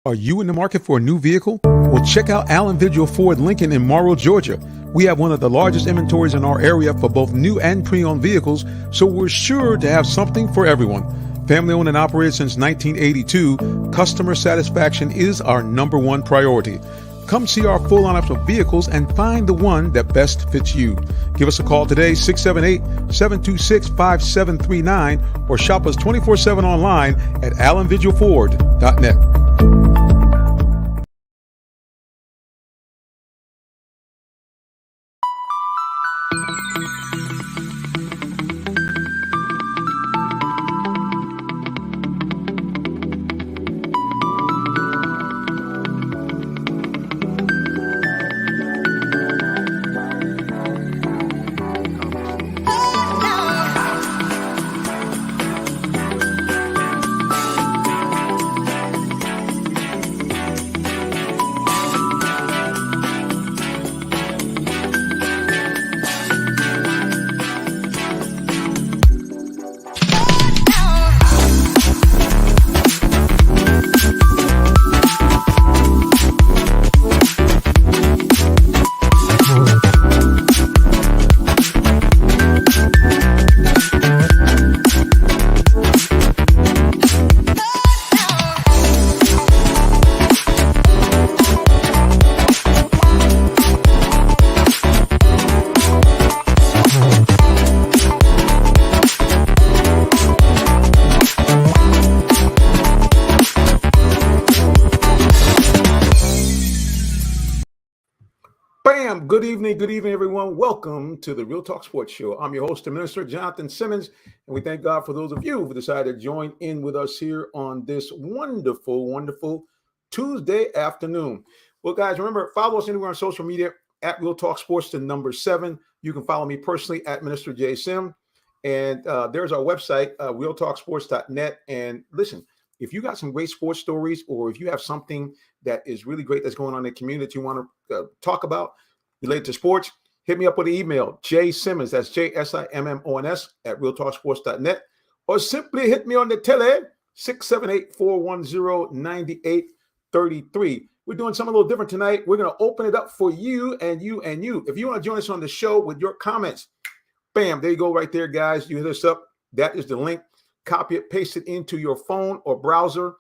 Are you in the market for a new vehicle? Well, check out Allen Vigil Ford Lincoln in Morrow, Georgia. We have one of the largest inventories in our area for both new and pre-owned vehicles, so we're sure to have something for everyone. Family owned and operated since 1982, customer satisfaction is our number one priority. Come see our full lineup of vehicles and find the one that best fits you. Give us a call today, 678-726-5739, or shop us 24/7 online at allenvigilford.net. Bam! Good evening, everyone. Welcome to the Real Talk Sports Show. I'm your host and minister, Jonathan Simmons, and we thank God for those of you who decided to join in with us here on this wonderful, wonderful Tuesday afternoon. Well, guys, remember, follow us anywhere on social media at Real Talk Sports, the number 7. You can follow me personally at Minister J. Sim, and there's our website, realtalksports.net. And listen, if you got some great sports stories, or if you have something that is really great that's going on in the community that you want to talk about related to sports, hit me up with an email, jsimmons, that's JSIMMONS at realtalksports.net, or simply hit me on the tele, 678-410-9833. We're doing something a little different tonight. We're going to open it up for you and you and you. If you want to join us on the show with your comments, bam, there you go right there, guys. You hit us up. That is the link. Copy it, paste it into your phone or browser,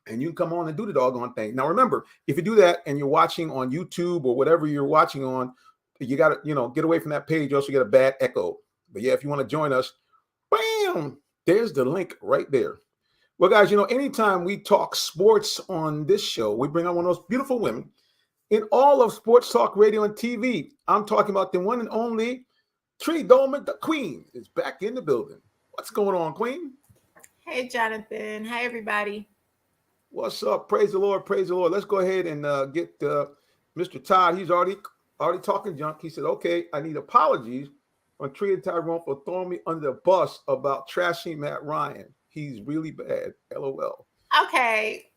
and you can come on and do the doggone thing. Now, remember, if you do that and you're watching on YouTube or whatever you're watching on, you got to, get away from that page. You also get a bad echo. But yeah, if you want to join us, bam, there's the link right there. Well, guys, anytime we talk sports on this show, we bring on one of those beautiful women in all of sports talk, radio, and TV. I'm talking about the one and only Tree Dolman, the Queen, is back in the building. What's going on, Queen? Hey, Jonathan. Hi, everybody. What's up? Praise the Lord. Praise the Lord. Let's go ahead and get Mr. Todd. He's already talking junk. He said, okay, I need apologies on Tree and Tyrone for throwing me under the bus about trashing Matt Ryan. He's really bad. LOL. Okay.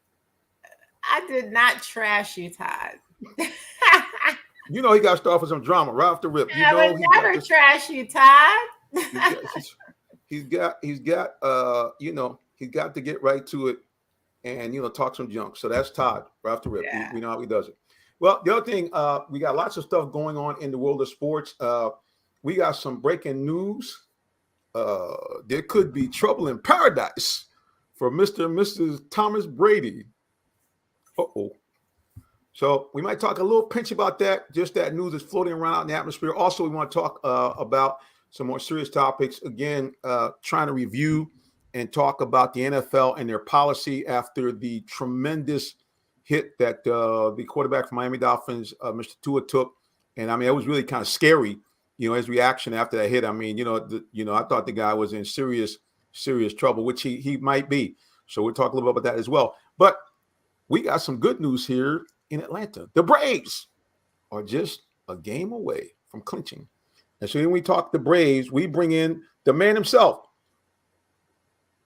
I did not trash you, Todd. He got to start with some drama right off the rip. I would never trash you, Todd. He's got to get right to it and, talk some junk. So that's Todd right off the rip. Yeah. We know how he does it. Well, the other thing, we got lots of stuff going on in the world of sports. We got some breaking news. There could be trouble in paradise for Mr. and Mrs. Thomas Brady. Uh-oh. So we might talk a little pinch about that. Just that news is floating around out in the atmosphere. Also, we want to talk about some more serious topics. Again, trying to review and talk about the NFL and their policy after the tremendous hit that the quarterback from Miami Dolphins, Mr. Tua, took. And, it was really kind of scary, his reaction after that hit. I thought the guy was in serious trouble, which he might be. So we'll talk a little bit about that as well. But we got some good news here in Atlanta. The Braves are just a game away from clinching. And so when we talk the Braves, we bring in the man himself,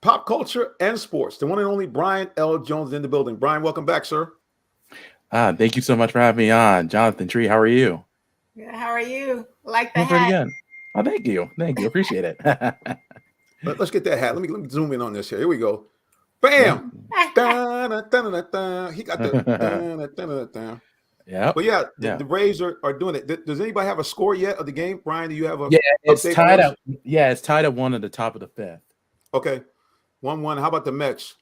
pop culture and sports, the one and only Brian L. Jones in the building. Brian, welcome back, sir. Thank you so much for having me on. Jonathan Tree, how are you? Good. How are you? Like the I'm pretty hat. good. Oh, thank you. Appreciate it. Let's get that hat. Let me zoom in on this here. Here we go. Bam. Dun, dun, dun, dun, dun. He got the dun, dun, dun, dun, dun. Yeah. But yeah, Yeah. the Rays are doing it. Does anybody have a score yet of the game? Brian, do you have a Yeah, it's update on tied this? up. Yeah, it's tied at 1 at the top of the 5th. Okay. 1-1. How about the Mets?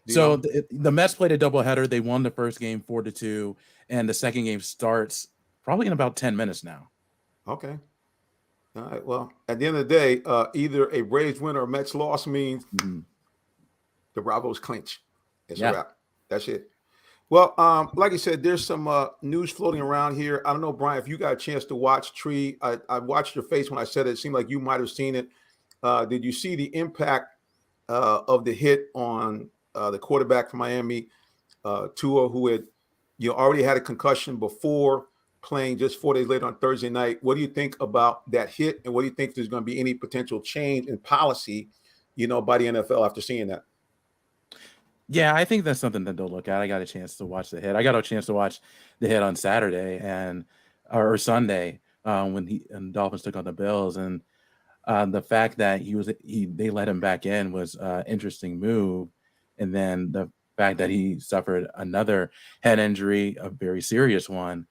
Do you So know? the Mets played a doubleheader. They won the first game 4-2, and the second game starts probably in about 10 minutes now. Okay. All right. Well, at the end of the day, either a Braves win or a Mets loss means Mhm. the Bravos clinch. It's Yeah. a wrap. That's it. Well, like I said, there's some news floating around here. I don't know, Brian, if you got a chance to watch Tree. I watched your face when I said it. It seemed like you might have seen it. Did you see the impact of the hit on the quarterback from Miami, Tua, who had already had a concussion before playing just 4 days later on Thursday night? What do you think about that hit, and what do you think there's going to be any potential change in policy, by the NFL after seeing that? Yeah, I think that's something that they'll look at. I got a chance to watch the hit. I got a chance to watch the hit on Saturday or Sunday when Dolphins took on the Bills, and the fact that they let him back in was an interesting move, and then the fact that he suffered another head injury, a very serious one,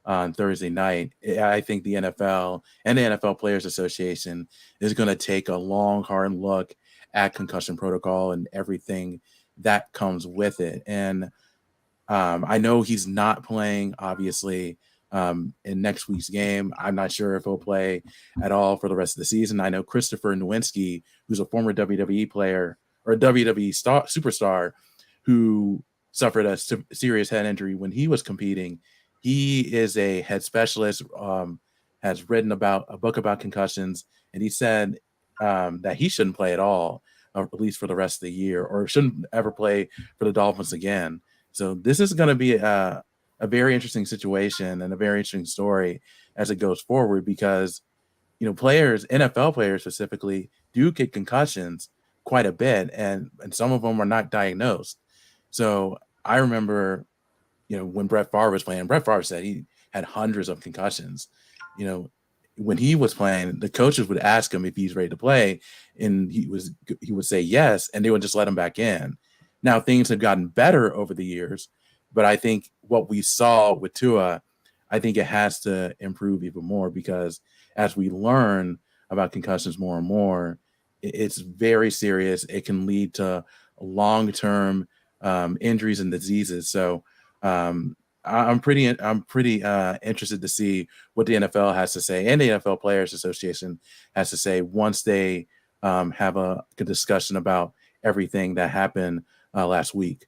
on Thursday night. I think the NFL and the NFL Players Association is going to take a long, hard look at concussion protocol and everything that comes with it. And I know he's not playing, obviously, in next week's game. I'm not sure if he'll play at all for the rest of the season. I know Christopher Nowinski, who's a former WWE player or a WWE superstar who suffered a serious head injury when he was competing. He is a head specialist, has written about a book about concussions, and he said that he shouldn't play at all, or at least for the rest of the year, or shouldn't ever play for the Dolphins again. So this is going to be a very interesting situation and a very interesting story as it goes forward, because players, NFL players specifically, do get concussions quite a bit, and some of them are not diagnosed. So I remember, when Brett Favre was playing, Brett Favre said he had hundreds of concussions. When he was playing, the coaches would ask him if he's ready to play, and he would say yes, and they would just let him back in. Now things have gotten better over the years, but I think what we saw with Tua, I think it has to improve even more, because as we learn about concussions more and more, it's very serious. It can lead to long-term injuries and diseases. So I'm pretty interested to see what the NFL has to say, and the NFL Players Association has to say once they have a good discussion about everything that happened last week.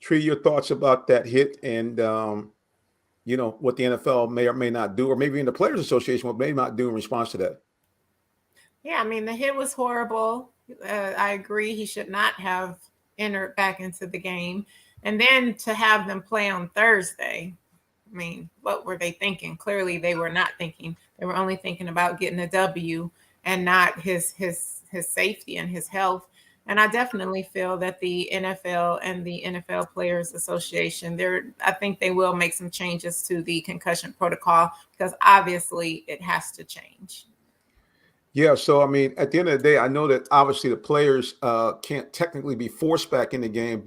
Tree, your thoughts about that hit, and what the NFL may or may not do, or maybe in the Players Association what may not do in response to that. Yeah, I mean, the hit was horrible. I agree. He should not have entered back into the game. And then to have them play on Thursday, I mean, what were they thinking? Clearly, they were not thinking. They were only thinking about getting a W and not his safety and his health. And I definitely feel that the NFL and the NFL Players Association, I think they will make some changes to the concussion protocol, because obviously it has to change. Yeah, so I mean, at the end of the day, I know that obviously the players can't technically be forced back in the game,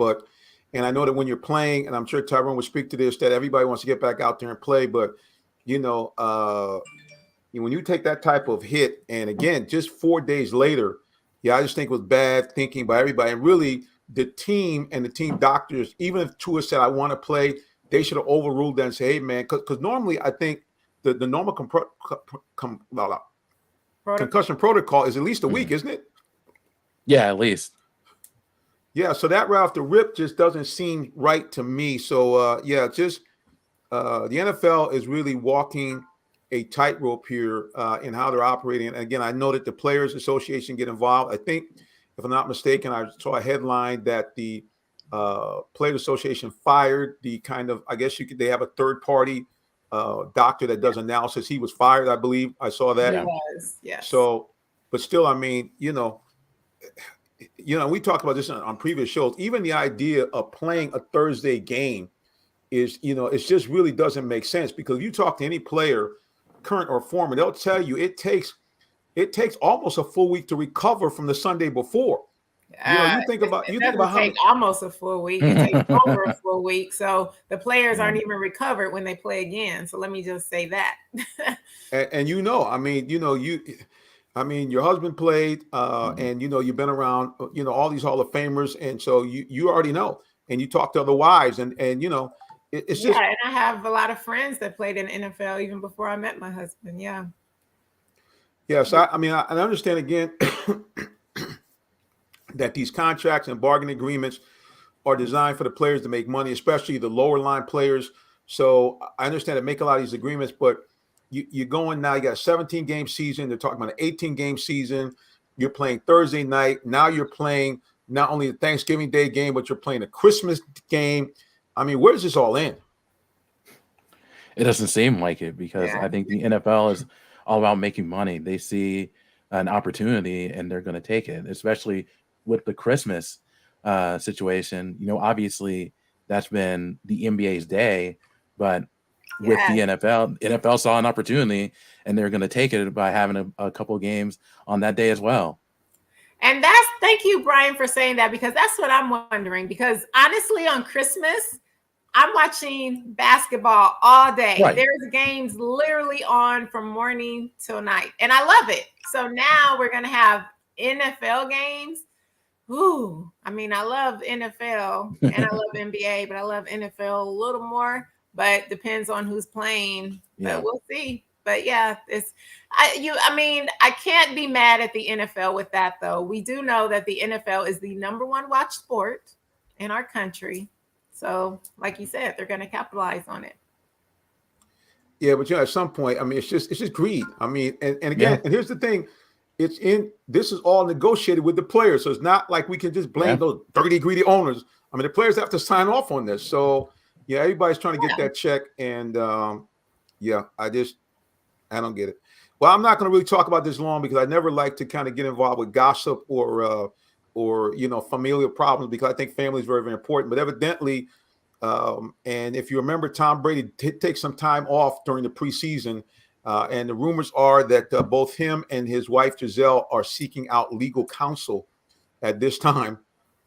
and I know that when you're playing, and I'm sure Tyrone would speak to this, that everybody wants to get back out there and play, but when you take that type of hit, and again, just 4 days later, I just think it was bad thinking by everybody, and really the team and the team doctors. Even if Tua said, "I want to play," they should have overruled that and say, "Hey, man," because normally I think the normal concussion protocol is at least a week, isn't it? Yeah, at least. Yeah, so that right off the rip just doesn't seem right to me. So the NFL is really walking a tightrope here in how they're operating. And again, I know that the Players Association get involved. I think, if I'm not mistaken, I saw a headline that the Players Association fired the they have a third party doctor that does analysis. He was fired, I believe. I saw that. He was, yes. So, but still, I mean, we talked about this on previous shows. Even the idea of playing a Thursday game is, it just really doesn't make sense, because if you talk to any player, current or former, they'll tell you it takes almost a full week to recover from the Sunday before. You think It about doesn't how take many. almost a full week. It takes over a full week. So the players Yeah. aren't even recovered when they play again. So let me just say that. And I mean, your husband played, and you've been around, all these Hall of Famers, and so you already know, and you talk to other wives, and it's Yeah, just. and I have a lot of friends that played in NFL even before I met my husband. Yeah. Yes, I mean, I understand again that these contracts and bargaining agreements are designed for the players to make money, especially the lower line players. So I understand to make a lot of these agreements, but you're going now. You got a 17 game season. They're talking about an 18 game season. You're playing Thursday night. Now you're playing not only the Thanksgiving Day game, but you're playing a Christmas game. I mean, where does this all end? It doesn't seem like it because Yeah. I think the NFL is all about making money. They see an opportunity and they're going to take it, especially with the Christmas situation. Obviously that's been the NBA's day, but with the Yes. NFL saw an opportunity and they're going to take it by having a couple of games on that day as well. And thank you, Brian, for saying that, because that's what I'm wondering. Because honestly, on Christmas, I'm watching basketball all day. Right. There's games literally on from morning till night, and I love it. So now we're gonna have NFL games. Ooh, I mean, I love NFL and I love NBA, but I love NFL a little more. But depends on who's playing. Yeah. But we'll see. But yeah, I can't be mad at the NFL with that though. We do know that the NFL is the number one watch sport in our country. So, like you said, they're going to capitalize on it. Yeah, but at some point, I mean, it's just greed. I mean, and again, Yeah. and here's the thing. This is all negotiated with the players. So it's not like we can just blame those dirty, greedy owners. I mean, the players have to sign off on this. So yeah, everybody's trying to get that check. And I don't get it. Well, I'm not going to really talk about this long because I never like to kind of get involved with gossip or familial problems, because I think family is very, very important. But evidently, and if you remember, Tom Brady did take some time off during the preseason. And the rumors are that both him and his wife, Giselle, are seeking out legal counsel at this time.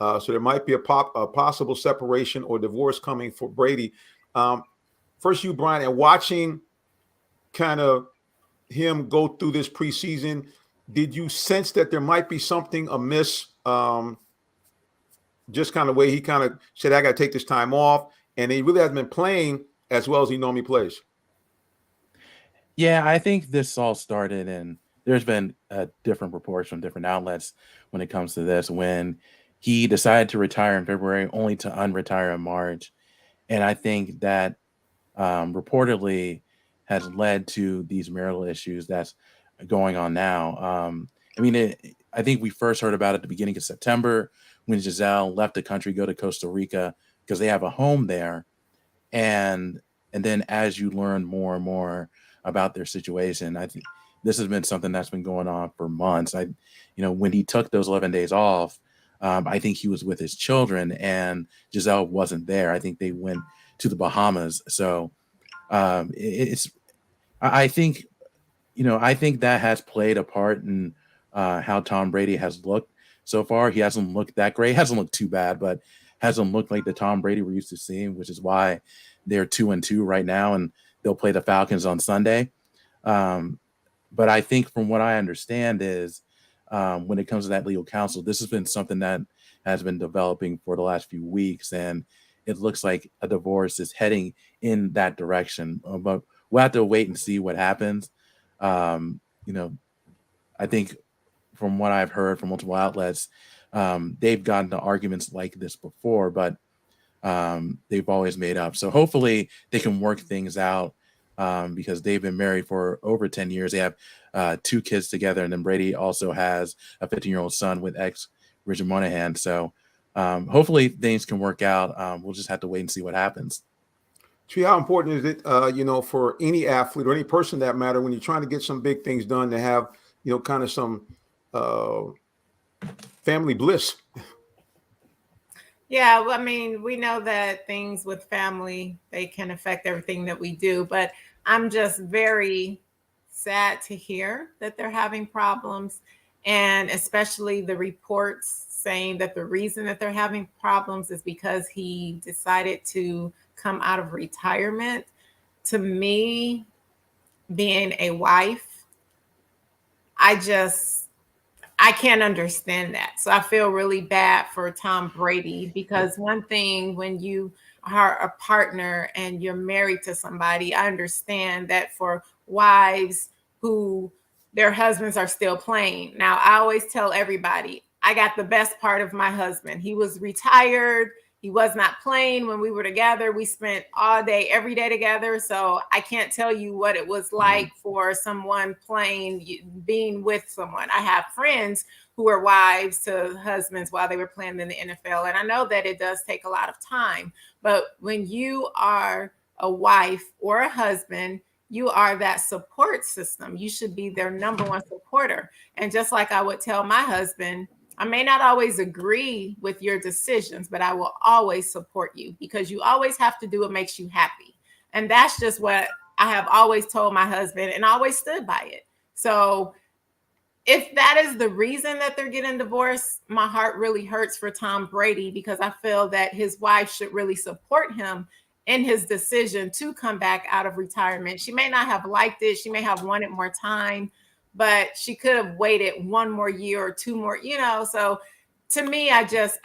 So there might be a possible separation or divorce coming for Brady. First, you, Brian, and watching kind of him go through this preseason, did you sense that there might be something amiss? Just kind of way he kind of said, I got to take this time off. And he really hasn't been playing as well as he normally plays. Yeah, I think this all started, and there's been different reports from different outlets when it comes to this, when he decided to retire in February only to unretire in March. And I think that reportedly has led to these marital issues that's going on now. I think we first heard about it at the beginning of September when Giselle left the country, go to Costa Rica because they have a home there. And then as you learn more and more about their situation, I think this has been something that's been going on for months. When he took those 11 days off, I think he was with his children and Giselle wasn't there. I think they went to the Bahamas. So I think that has played a part in how Tom Brady has looked so far. He hasn't looked that great. Hasn't looked too bad, but hasn't looked like the Tom Brady we're used to seeing, which is why they're 2-2 right now, and they'll play the Falcons on Sunday. But I think from what I understand is when it comes to that legal counsel, this has been something that has been developing for the last few weeks, and it looks like a divorce is heading in that direction. But we'll have to wait and see what happens. I think from what I've heard from multiple outlets, they've gotten to arguments like this before, but they've always made up. So hopefully they can work things out because they've been married for over 10 years. They have 2 kids together, and then Brady also has a 15-year-old son with Richard Monahan. So hopefully things can work out. We'll just have to wait and see what happens. See, how important is it, for any athlete or any person that matter, when you're trying to get some big things done, to have, kind of some family bliss? Yeah, well, I mean, we know that things with family, they can affect everything that we do, but I'm just very sad to hear that they're having problems. And especially the reports saying that the reason that they're having problems is because he decided to come out of retirement. To me, being a wife, I can't understand that. So I feel really bad for Tom Brady, because one thing, when you are a partner and you're married to somebody, I understand that for wives who their husbands are still playing. Now, I always tell everybody, I got the best part of my husband. He was retired. He was not playing when we were together. We spent all day, every day together. So I can't tell you what it was like for someone playing, being with someone. I have friends who were wives to husbands while they were playing in the NFL. And I know that it does take a lot of time. But when you are a wife or a husband, you are that support system. You should be their number one supporter. And just like I would tell my husband, I may not always agree with your decisions, but I will always support you, because you always have to do what makes you happy. And that's just what I have always told my husband, and always stood by it. So if that is the reason that they're getting divorced, my heart really hurts for Tom Brady, because I feel that his wife should really support him in his decision to come back out of retirement. She may not have liked it. She may have wanted more time, but she could have waited one more year or two more, So to me, I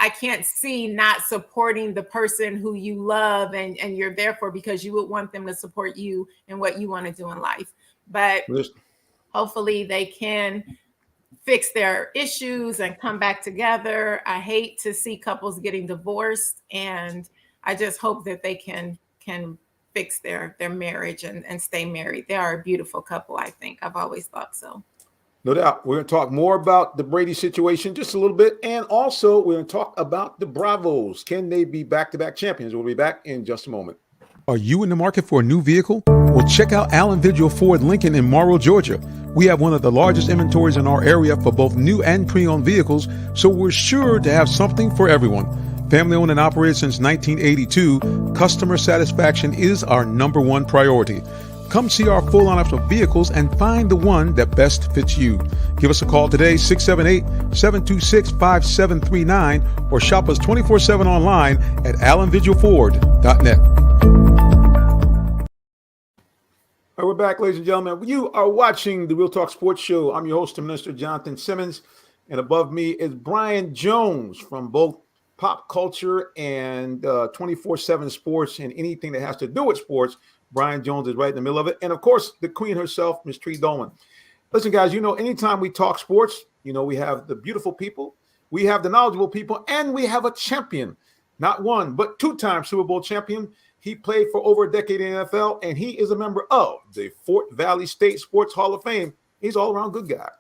can't see not supporting the person who you love and you're there for, because you would want them to support you in what you want to do in life. But hopefully they can fix their issues and come back together. I hate to see couples getting divorced, and I just hope that they can fix their marriage and stay married. They are a beautiful couple, I think. I've always thought so. No doubt. We're going to talk more about the Brady situation just a little bit. And also, we're going to talk about the Bravos. Can they be back-to-back champions? We'll be back in just a moment. Are you in the market for a new vehicle? Well, check out Allen Vigil Ford Lincoln in Morrow, Georgia. We have one of the largest inventories in our area for both new and pre-owned vehicles, so we're sure to have something for everyone. Family owned and operated since 1982, customer satisfaction is our number one priority. Come see our full lineup of vehicles and find the one that best fits you. Give us a call today, 678-726-5739, or shop us 24/7 online at allenvigilford.net. All right, we're back, ladies and gentlemen. You are watching the Real Talk Sports Show. I'm your host, Minister Jonathan Simmons, and above me is Brian Jones from both Pop Culture and 24/7 Sports, and anything that has to do with sports. Brian Jones is right in the middle of it. And, of course, the queen herself, Miss Tree Dolman. Listen, guys, anytime we talk sports, we have the beautiful people, we have the knowledgeable people, and we have a champion. Not one, but two-time Super Bowl champion. He played for over a decade in the NFL, and he is a member of the Fort Valley State Sports Hall of Fame. He's an all-around good guy.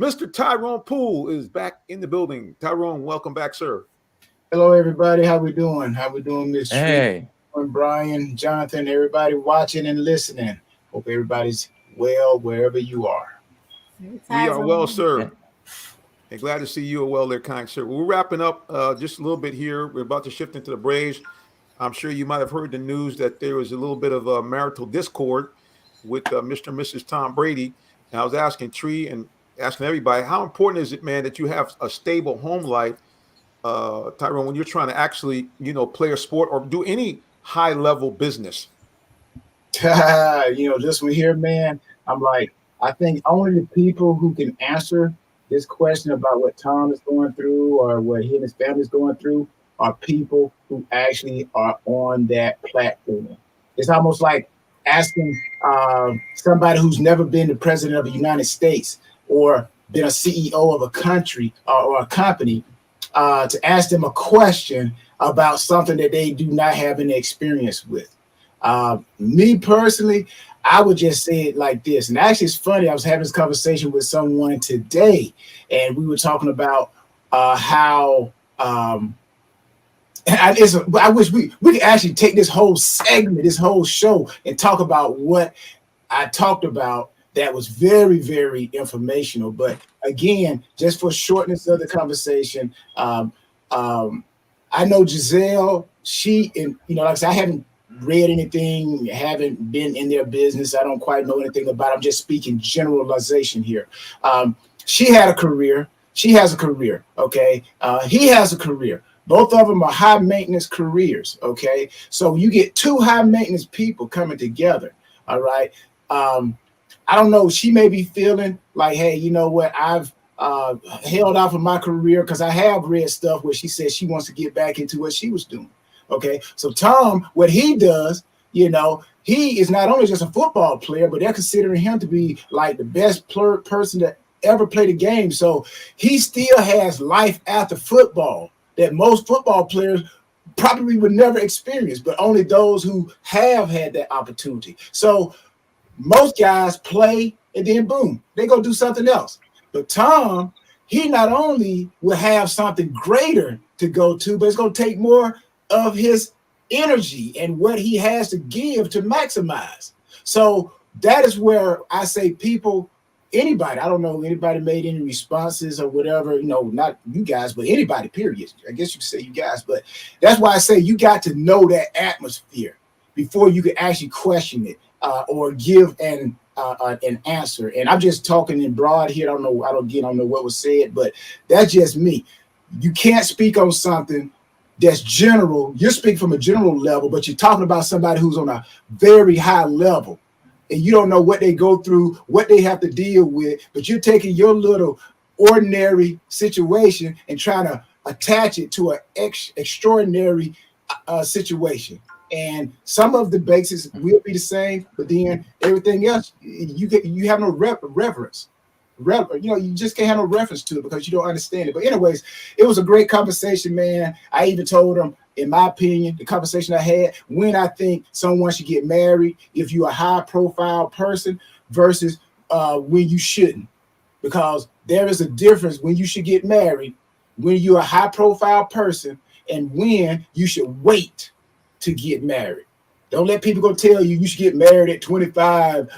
Mr. Tyrone Poole is back in the building. Tyrone, welcome back, sir. Hello, everybody. How we doing? Miss Hey. And Brian, Jonathan, everybody watching and listening. Hope everybody's well wherever you are. We are well, sir. And glad to see you well there, kind sir. We're wrapping up just a little bit here. We're about to shift into the Braves. I'm sure you might have heard the news that there was a little bit of marital discord with Mr. and Mrs. Tom Brady. And I was asking Tree and asking everybody, how important is it, man, that you have a stable home life, Tyrone, when you're trying to actually, play a sport or do any high-level business? This one here, man, I'm like, I think only the people who can answer this question about what Tom is going through or what he and his family is going through are people who actually are on that platform. It's almost like asking somebody who's never been the president of the United States or been a CEO of a country or a company to ask them a question about something that they do not have any experience with. Me personally, I would just say it like this. And actually, it's funny. I was having this conversation with someone today, and we were talking about how I wish we could actually take this whole segment, this whole show, and talk about what I talked about. That was very, very informational. But again, just for shortness of the conversation, I know Giselle. Like I said, I haven't read anything, haven't been in their business. I don't quite know anything about it. I'm just speaking generalization here. She had a career. She has a career. Okay. He has a career. Both of them are high maintenance careers. Okay. So you get two high maintenance people coming together. All right. I don't know. She may be feeling like, hey, you know what? I've held off of my career because I have read stuff where she says she wants to get back into what she was doing. Okay. So Tom, what he does, you know, he is not only just a football player, but they're considering him to be like the best person to ever play the game. So he still has life after football that most football players probably would never experience, but only those who have had that opportunity. So most guys play and then boom, they go do something else. But Tom, he not only will have something greater to go to, but it's going to take more of his energy and what he has to give to maximize. So that is where I say people, anybody, I don't know, anybody made any responses or whatever, you know, not you guys, but anybody, period. I guess you could say you guys, but that's why I say you got to know that atmosphere before you can actually question it or give an answer. And I'm just talking in broad here. I don't know what was said, but that's just me. You can't speak on something that's general. You're speaking from a general level, but you're talking about somebody who's on a very high level. And you don't know what they go through, what they have to deal with, but you're taking your little ordinary situation and trying to attach it to an extraordinary situation. And some of the basics will be the same, but then everything else, you have no reverence. You just can't have no reference to it because you don't understand it. But anyways, it was a great conversation, man. I even told him, in my opinion, the conversation I had, when I think someone should get married, if you're a high profile person versus when you shouldn't, because there is a difference when you should get married, when you're a high profile person, and when you should wait to get married. Don't let people go tell you should get married at 25,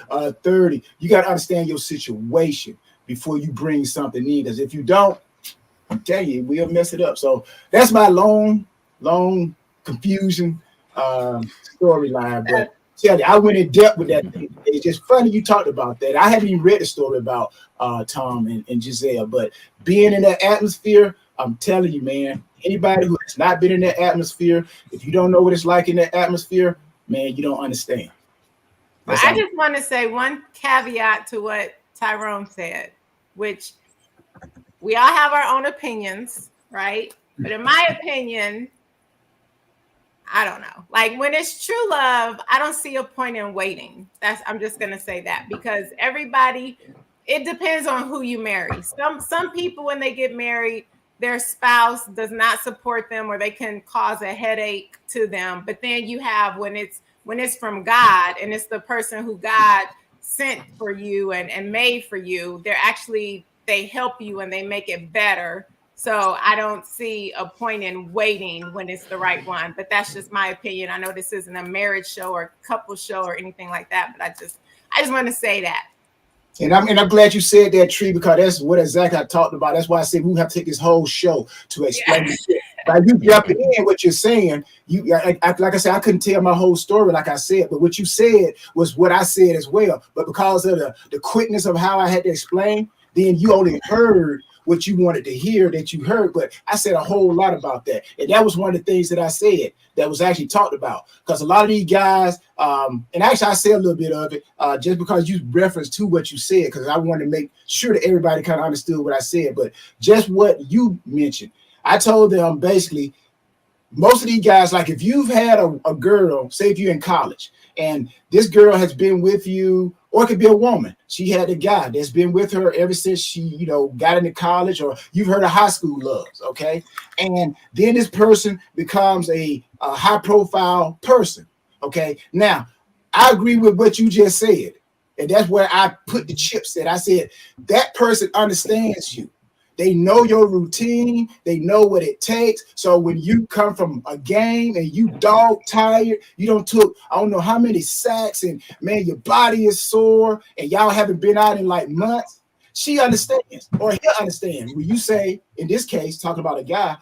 30. You got to understand your situation before you bring something in, because if you don't, I'm telling you, we'll mess it up. So that's my long confusion storyline. But tell you, I went in depth with that thing. It's just funny you talked about that. I haven't even read the story about Tom and Giselle, but being in that atmosphere, I'm telling you, man, anybody who has not been in that atmosphere, if you don't know what it's like in that atmosphere, man, you don't understand. I just want to say one caveat to what Tyrone said, which we all have our own opinions, right? But in my opinion, I don't know. Like when it's true love, I don't see a point in waiting. I'm just gonna say that because everybody, it depends on who you marry. Some people when they get married, their spouse does not support them or they can cause a headache to them. But then you have when it's from God and it's the person who God sent for you and made for you, they help you and they make it better. So I don't see a point in waiting when it's the right one, but that's just my opinion. I know this isn't a marriage show or couple show or anything like that, but I just want to say that. And I'm glad you said that, Tree, because that's what exactly I talked about. That's why I said we have to take this whole show to explain it. Like you jumping in what you're saying, like I said, I couldn't tell my whole story like I said, but what you said was what I said as well. But because of the quickness of how I had to explain, then you only heard what you wanted to hear that you heard. But I said a whole lot about that. And that was one of the things that I said that was actually talked about. Because a lot of these guys, and actually I said a little bit of it, just because you referenced to what you said, because I wanted to make sure that everybody kind of understood what I said. But just what you mentioned, I told them basically, most of these guys, like if you've had a girl, say if you're in college, and this girl has been with you, or it could be a woman. She had a guy that's been with her ever since she, got into college, or you've heard of high school loves, okay? And then this person becomes a high-profile person, okay? Now, I agree with what you just said, and that's where I put the chips at. I said, that person understands you. They know your routine. They know what it takes. So when you come from a game and you dog tired, you took I don't know how many sacks and man, your body is sore and y'all haven't been out in like months. She understands, or he'll understand. When you say, in this case, talking about a guy,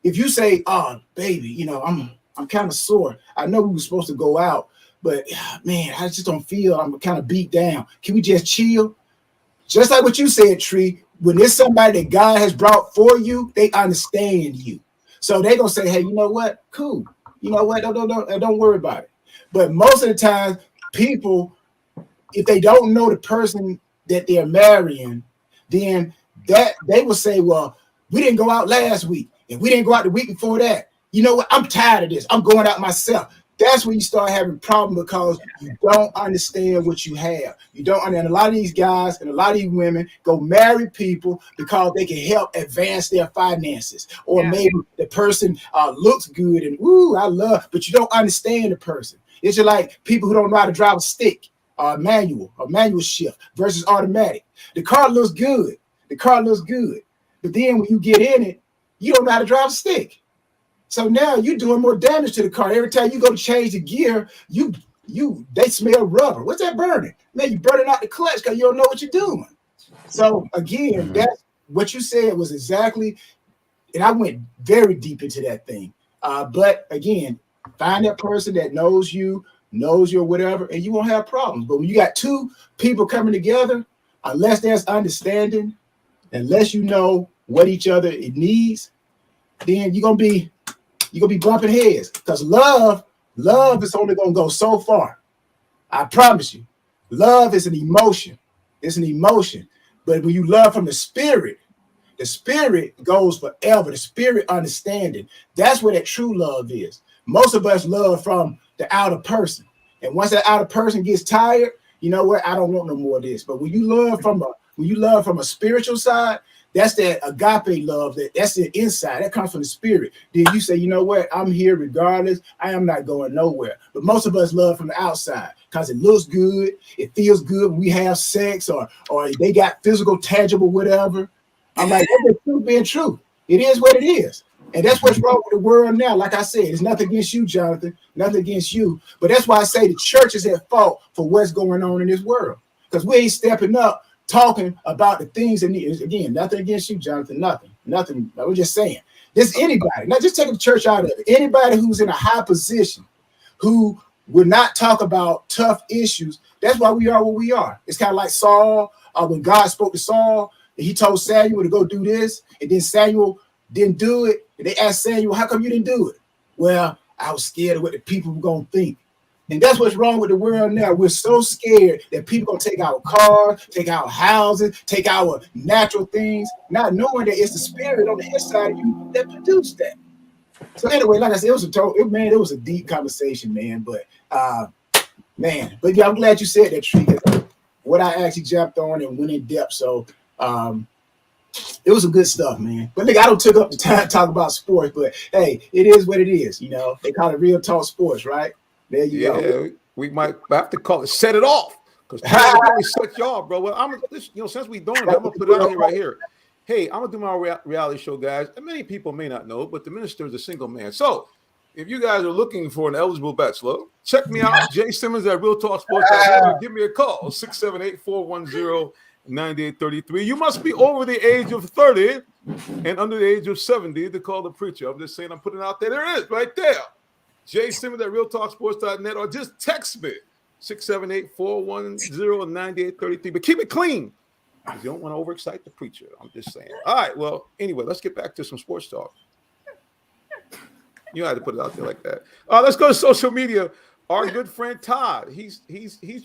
if you say, "Oh, baby, I'm kind of sore. I know we were supposed to go out, but man, I just don't feel. I'm kind of beat down. Can we just chill?" just like what you said, Tree, when there's somebody that God has brought for you, they understand you. So they're gonna say, hey, you know what? Cool. You know what? Don't worry about it. But most of the time, people, if they don't know the person that they're marrying, then that they will say, well, we didn't go out last week, and we didn't go out the week before that. You know what? I'm tired of this. I'm going out myself. That's when you start having problems because you don't understand what you have. You don't understand. A lot of these guys and a lot of these women go marry people because they can help advance their finances, or maybe the person looks good and I love, but you don't understand the person. It's just like people who don't know how to drive a stick, manual shift versus automatic. The car looks good. But then when you get in it, you don't know how to drive a stick. So now you're doing more damage to the car. Every time you go to change the gear, they smell rubber. What's that burning? Man, you're burning out the clutch because you don't know what you're doing. So again, that's what you said was exactly, and I went very deep into that thing. But again, find that person that knows you whatever, and you won't have problems. But when you got two people coming together, unless there's understanding, unless you know what each other needs, then you're gonna be bumping heads, because love is only gonna go so far. I promise you. Love is an emotion. It's an emotion. But when you love from the spirit goes forever. The spirit understanding. That's where that true love is. Most of us love from the outer person. And once that outer person gets tired, you know what? I don't want no more of this. But when you love from a spiritual side, that's that agape love. That's the inside. That comes from the spirit. Then you say, you know what? I'm here regardless. I am not going nowhere. But most of us love from the outside because it looks good. It feels good when we have sex or they got physical, tangible, whatever. I'm like, that's the truth being true. It is what it is. And that's what's wrong with the world now. Like I said, it's nothing against you, Jonathan. Nothing against you. But that's why I say the church is at fault for what's going on in this world. Because we ain't stepping up, talking about the things that need. Again, nothing against you, Jonathan. Nothing. I was just saying. There's anybody, not just taking the church out of it. Anybody who's in a high position who will not talk about tough issues. That's why we are what we are. It's kind of like Saul, when God spoke to Saul, and he told Samuel to go do this, and then Samuel didn't do it. And they asked Samuel, how come you didn't do it? Well, I was scared of what the people were going to think. And that's what's wrong with the world now. We're so scared that people going to take our cars, take our houses, take our natural things, not knowing that it's the spirit on the inside of you that produced that. So anyway, like I said, it was a deep conversation, man. But but yeah, I'm glad you said that, Tree. What I actually jumped on and went in depth. So it was some good stuff, man. But look, I don't took up the time to talk about sports, but hey, it is what it is. You know, they call it Real Talk Sports, right? There you go. We might have to call it set it off, because really set you off, bro. Well, since we doing it, I'm gonna put it out here right here. Hey, I'm gonna do my reality show, guys. And many people may not know, but the minister is a single man. So if you guys are looking for an eligible bachelor, check me out, Jay Simmons at Real Talk Sports. Give me a call, 678-410-9833. You must be over the age of 30 and under the age of 70 to call the preacher. I'm just saying, I'm putting it out there. There it is, right there. Jay Simmons at realtalksports.net, or just text me, 678-410-9833. But keep it clean. You don't want to overexcite the preacher. I'm just saying. All right. Well, anyway, let's get back to some sports talk. You had to put it out there like that. Let's go to social media. Our good friend Todd, he's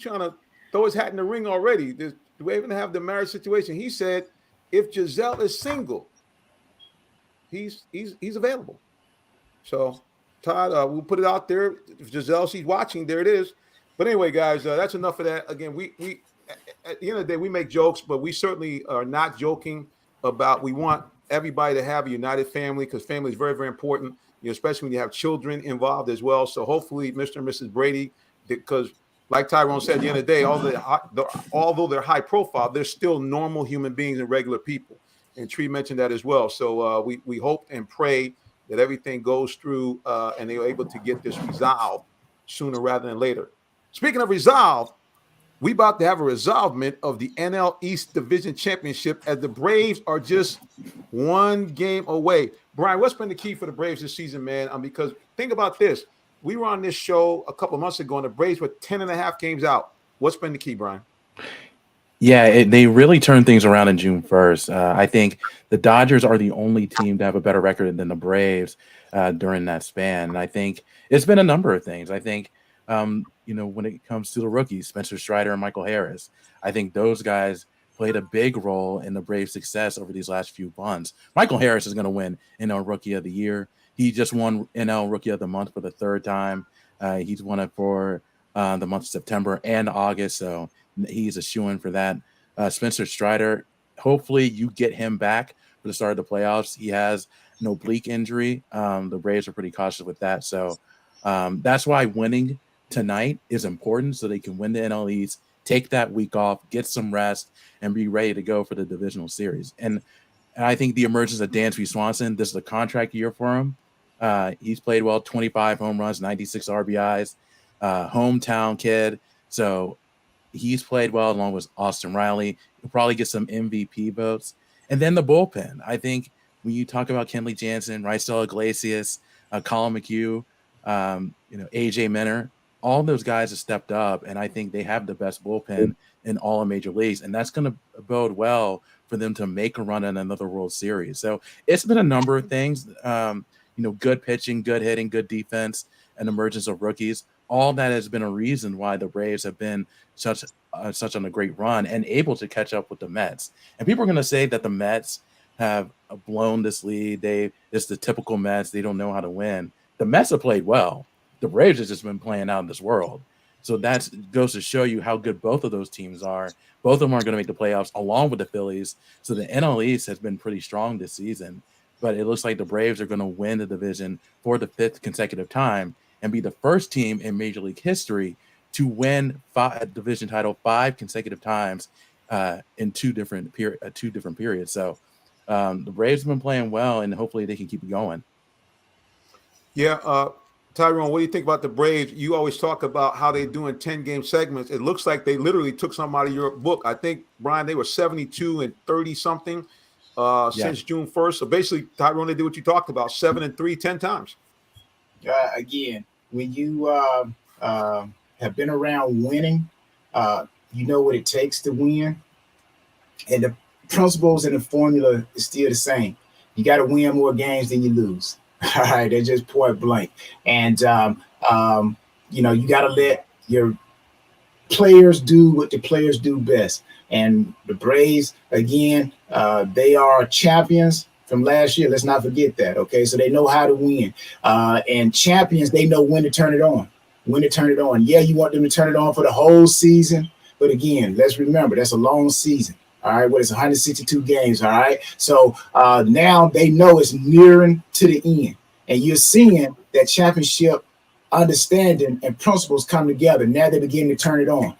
trying to throw his hat in the ring already. Do we even have the marriage situation? He said if Giselle is single, he's available. So Todd, we'll put it out there. If Giselle, she's watching, there it is. But anyway, guys, that's enough of that. Again, we at the end of the day, we make jokes, but we certainly are not joking about, we want everybody to have a united family, because family is very, very important, especially when you have children involved as well. So hopefully Mr. and Mrs. Brady, because like Tyrone said, at the end of the day, although they're high profile, they're still normal human beings and regular people. And Tree mentioned that as well. So we hope and pray that everything goes through and they're able to get this resolved sooner rather than later. Speaking of resolve, we about to have a resolvement of the NL East Division Championship, as the Braves are just one game away. Brian, what's been the key for the Braves this season, man? Because think about this. We were on this show a couple of months ago, and the Braves were 10.5 games out. What's been the key, Brian? Yeah, they really turned things around in June 1st. I think the Dodgers are the only team to have a better record than the Braves during that span. And I think it's been a number of things. I think, when it comes to the rookies, Spencer Strider and Michael Harris, I think those guys played a big role in the Braves' success over these last few months. Michael Harris is going to win NL Rookie of the Year. He just won NL Rookie of the Month for the third time. He's won it for the month of September and August. So he's a shoo-in for that. Spencer Strider, hopefully you get him back for the start of the playoffs. He has an oblique injury. The Braves are pretty cautious with that. So that's why winning tonight is important, so they can win the NL East, take that week off, get some rest, and be ready to go for the divisional series. And I think the emergence of Dansby Swanson, this is a contract year for him. He's played well, 25 home runs, 96 RBIs, hometown kid. So he's played well along with Austin Riley. He'll probably get some MVP votes. And then the bullpen. I think when you talk about Kenley Jansen, Raisel Iglesias, Colin McHugh, AJ Minter, all those guys have stepped up, and I think they have the best bullpen in all of major leagues. And that's going to bode well for them to make a run at another World Series. So it's been a number of things, good pitching, good hitting, good defense, and emergence of rookies. All that has been a reason why the Braves have been such on a great run and able to catch up with the Mets. And people are going to say that the Mets have blown this lead. It's the typical Mets. They don't know how to win. The Mets have played well. The Braves have just been playing out in this world. So that goes to show you how good both of those teams are. Both of them are going to make the playoffs along with the Phillies. So the NL East has been pretty strong this season. But it looks like the Braves are going to win the division for the 5th consecutive time and be the first team in Major League history to win a division title 5 consecutive times in two different periods. So the Braves have been playing well, and hopefully they can keep it going. Yeah, Tyrone, what do you think about the Braves? You always talk about how they do in 10-game segments. It looks like they literally took some out of your book. I think, Brian, they were 72 and 30-something since June 1st. So basically, Tyrone, they did what you talked about, 7-3, 10 times. Again, when you have been around winning, you know what it takes to win. And the principles and the formula is still the same. You got to win more games than you lose. All right, they're just point blank. And, you got to let your players do what the players do best. And the Braves, again, they are champions from last year. Let's not forget that, okay? So they know how to win. And champions, they know when to turn it on. Yeah, you want them to turn it on for the whole season. But again, let's remember, that's a long season. All right, it's 162 games. All right, so now they know it's nearing to the end, and you're seeing that championship understanding and principles come together. Now they're beginning to turn it on,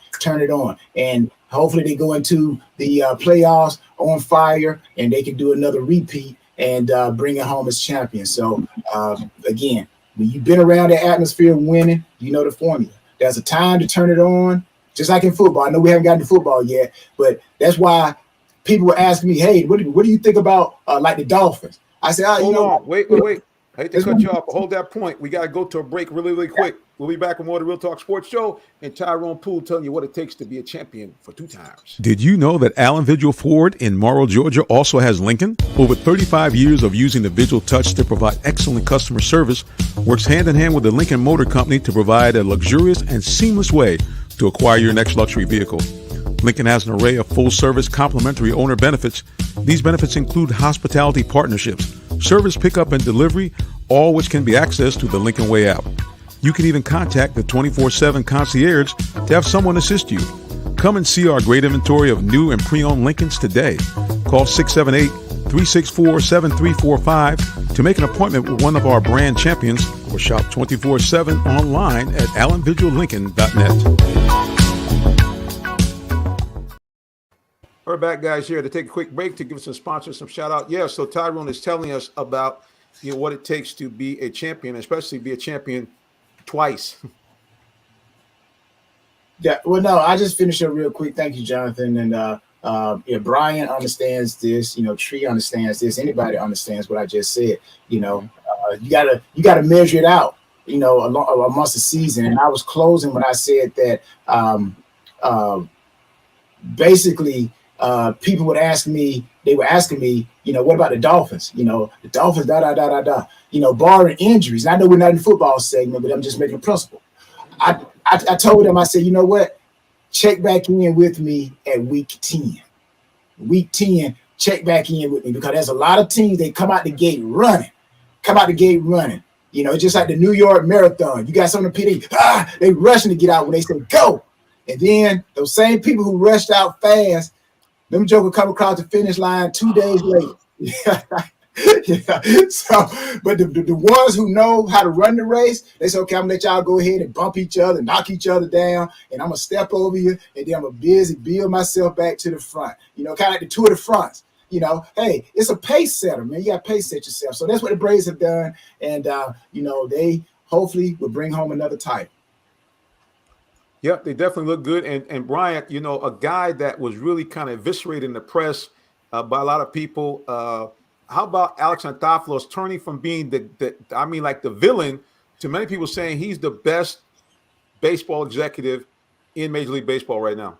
and hopefully they go into the playoffs on fire, and they can do another repeat and bring it home as champions. So again, when you've been around the atmosphere of winning, you know the formula. There's a time to turn it on. Just like in football. I know we haven't gotten to football yet, but that's why people were asking me, hey, what do you think about like the Dolphins? I said, Hold on. Wait. I hate to cut you off, but hold that point. We got to go to a break really quick. We'll be back with more of the Real Talk Sports Show, and Tyrone Poole telling you what it takes to be a champion for 2 times. Did you know that Allen Vigil Ford in Morrow, Georgia also has Lincoln? Over 35 years of using the Vigil Touch to provide excellent customer service, works hand in hand with the Lincoln Motor Company to provide a luxurious and seamless way to acquire your next luxury vehicle. Lincoln has an array of full-service complimentary owner benefits. These benefits include hospitality partnerships, service pickup and delivery, all which can be accessed through the Lincoln Way app. You can even contact the 24/7 concierge to have someone assist you. Come and see our great inventory of new and pre-owned Lincolns today. Call 678-364-7345 to make an appointment with one of our brand champions or shop 24/7 online at allenvigillincoln.net. We're back, guys, here to take a quick break to give some sponsors some shout out. Yeah, so Tyrone is telling us about what it takes to be a champion, especially be a champion twice. Yeah, well, no, I just finished up real quick. Thank you, Jonathan. And Brian understands this. Tree understands this. Anybody understands what I just said. You gotta measure it out. Amongst the season. And I was closing when I said that basically people would ask me, they were asking me, what about the Dolphins? The Dolphins, barring injuries. And I know we're not in the football segment, but I'm just making a principle. I told them, I said, you know what? Check back in with me at week 10. Week 10, check back in with me, because there's a lot of teams, they come out the gate running. Just like the New York Marathon. You got some of the PD, they rushing to get out when they say go. And then those same people who rushed out fast, them jokers come across the finish line 2 days later. So, but the ones who know how to run the race, they say, okay, I'm gonna let y'all go ahead and bump each other, knock each other down, and I'm gonna step over you, and then I'm gonna busy build myself back to the front. Kind of like the Tour de France. Hey, it's a pace setter, man. You got to pace set yourself. So that's what the Braves have done, and they hopefully will bring home another title. Yep, they definitely look good. And Brian, a guy that was really kind of eviscerated in the press by a lot of people. How about Alex Anthopoulos turning from being the villain to many people saying he's the best baseball executive in Major League Baseball right now?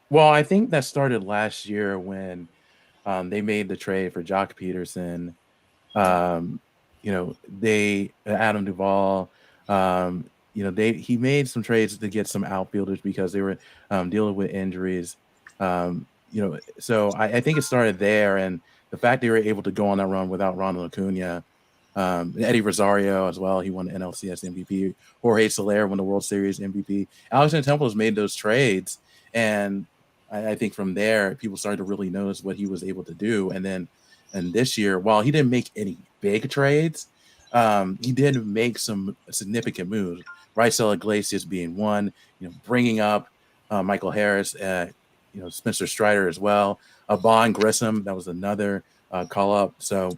Well, I think that started last year when they made the trade for Jock Peterson. Adam Duvall. He made some trades to get some outfielders because they were dealing with injuries. So I think it started there, and the fact they were able to go on that run without Ronald Acuna, Eddie Rosario as well. He won the NLCS MVP. Jorge Soler won the World Series MVP. Alex Anthopoulos made those trades, and I think from there people started to really notice what he was able to do. And this year, while he didn't make any big trades, he did make some significant moves. Raisel Iglesias being one, bringing up Michael Harris, Spencer Strider as well. Vaughn Grissom, that was another call up. So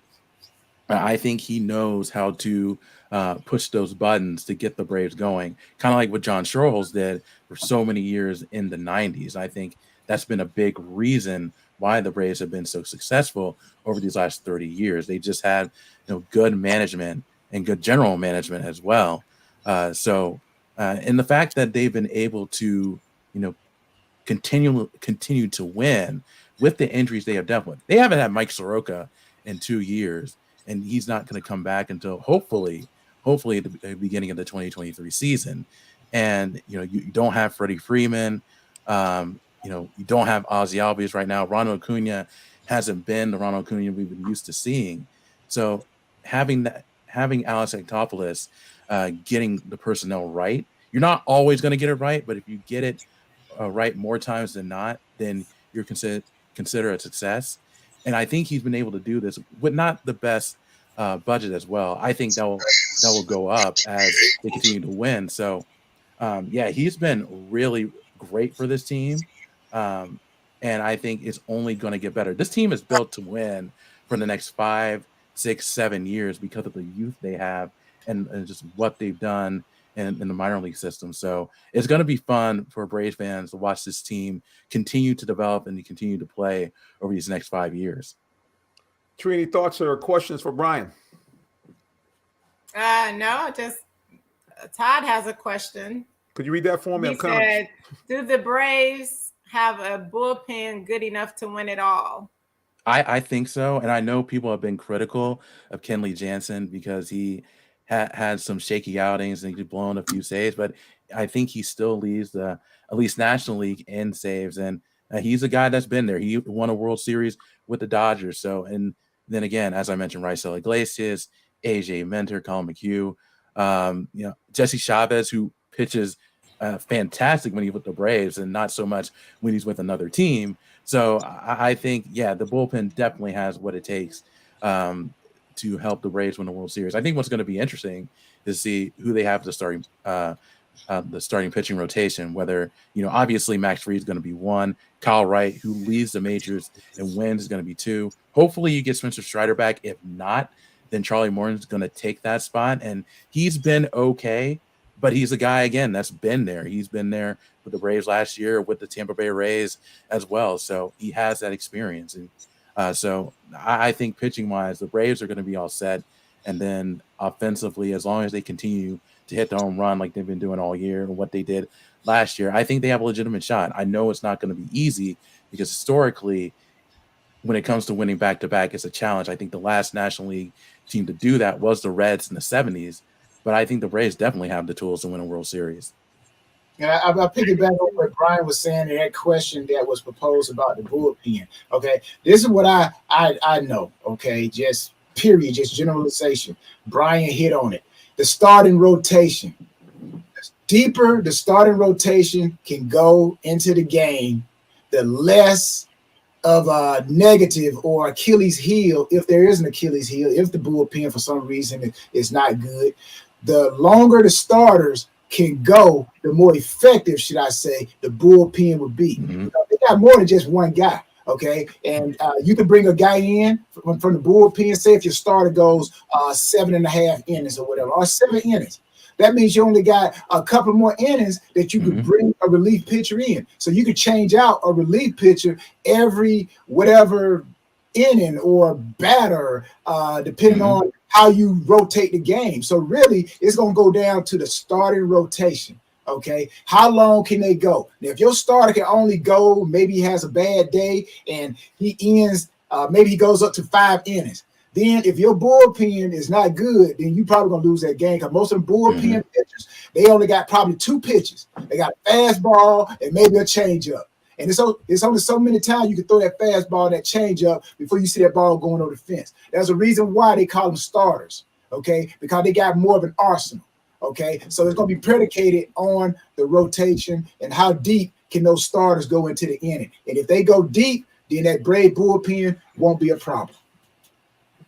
I think he knows how to push those buttons to get the Braves going, kind of like what John Schuerholz did for so many years in the 90s. I think that's been a big reason why the Braves have been so successful over these last 30 years. They just had good management and good general management as well. And the fact that they've been able to continue to win with the injuries they have dealt with. They haven't had Mike Soroka in 2 years, and he's not going to come back until hopefully at the beginning of the 2023 season. And you don't have Freddie Freeman. You don't have Ozzie Albies right now. Ronald Acuna hasn't been the Ronald Acuna we've been used to seeing. So having Alex Anthopoulos getting the personnel right, you're not always going to get it right, but if you get it right more times than not, then you're consider a success. And I think he's been able to do this with not the best budget as well. I think that will go up as they continue to win. So he's been really great for this team. And I think it's only going to get better. This team is built to win for the next 5, 6, 7 years because of the youth they have and just what they've done in the minor league system. So it's going to be fun for Braves fans to watch this team continue to develop and to continue to play over these next 5 years. Trini, thoughts or questions for Brian? No, just Todd has a question. Could you read that for me? He said, do the Braves have a bullpen good enough to win it all? I think so. And I know people have been critical of Kenley Jansen because he had some shaky outings and he's blown a few saves, but I think he still leads at least National League in saves. And he's a guy that's been there. He won a World Series with the Dodgers. So, and then again, as I mentioned, Raisel Iglesias, AJ Minter, Colin McHugh, Jesse Chavez, who pitches fantastic when he's with the Braves and not so much when he's with another team. So I think, the bullpen definitely has what it takes to help the Braves win the World Series. I think what's going to be interesting is to see who they have the starting pitching rotation, whether, obviously Max Fried is going to be 1, Kyle Wright, who leads the majors and wins, is going to be 2. Hopefully you get Spencer Strider back. If not, then Charlie Morton's going to take that spot. And he's been okay, but he's a guy, again, that's been there. He's been there with the Braves last year, with the Tampa Bay Rays as well. So he has that experience. And so I think pitching-wise, the Braves are going to be all set. And then offensively, as long as they continue to hit the home run like they've been doing all year and what they did last year, I think they have a legitimate shot. I know it's not going to be easy because historically, when it comes to winning back-to-back, it's a challenge. I think the last National League team to do that was the Reds in the 70s, but I think the Braves definitely have the tools to win a World Series. And I'll piggyback on what Brian was saying in that question that was proposed about the bullpen. Okay, this is what I know. Okay, just period, just generalization. Brian hit on it. The starting rotation. The deeper the starting rotation can go into the game, the less of a negative or Achilles heel, if there is an Achilles heel, if the bullpen for some reason is not good, the longer the starters can go, the more effective, should I say, the bullpen would be. Mm-hmm. They got more than just one guy, okay? And you can bring a guy in from the bullpen, say if your starter goes 7.5 innings or whatever, or 7 innings. That means you only got a couple more innings that you could bring a relief pitcher in. So you could change out a relief pitcher every whatever inning or batter, depending on how you rotate the game. So really, it's going to go down to the starting rotation. Okay, how long can they go? Now, if your starter can only go, maybe he has a bad day and he ends, maybe he goes up to 5 innings. Then if your bullpen is not good, then you probably going to lose that game because most of the bullpen pitchers, they only got probably 2 pitches. They got a fastball and maybe a changeup. And it's only so many times you can throw that fastball, that changeup before you see that ball going over the fence. There's a reason why they call them starters, okay? Because they got more of an arsenal, okay? So it's going to be predicated on the rotation and how deep can those starters go into the inning. And if they go deep, then that Brave bullpen won't be a problem.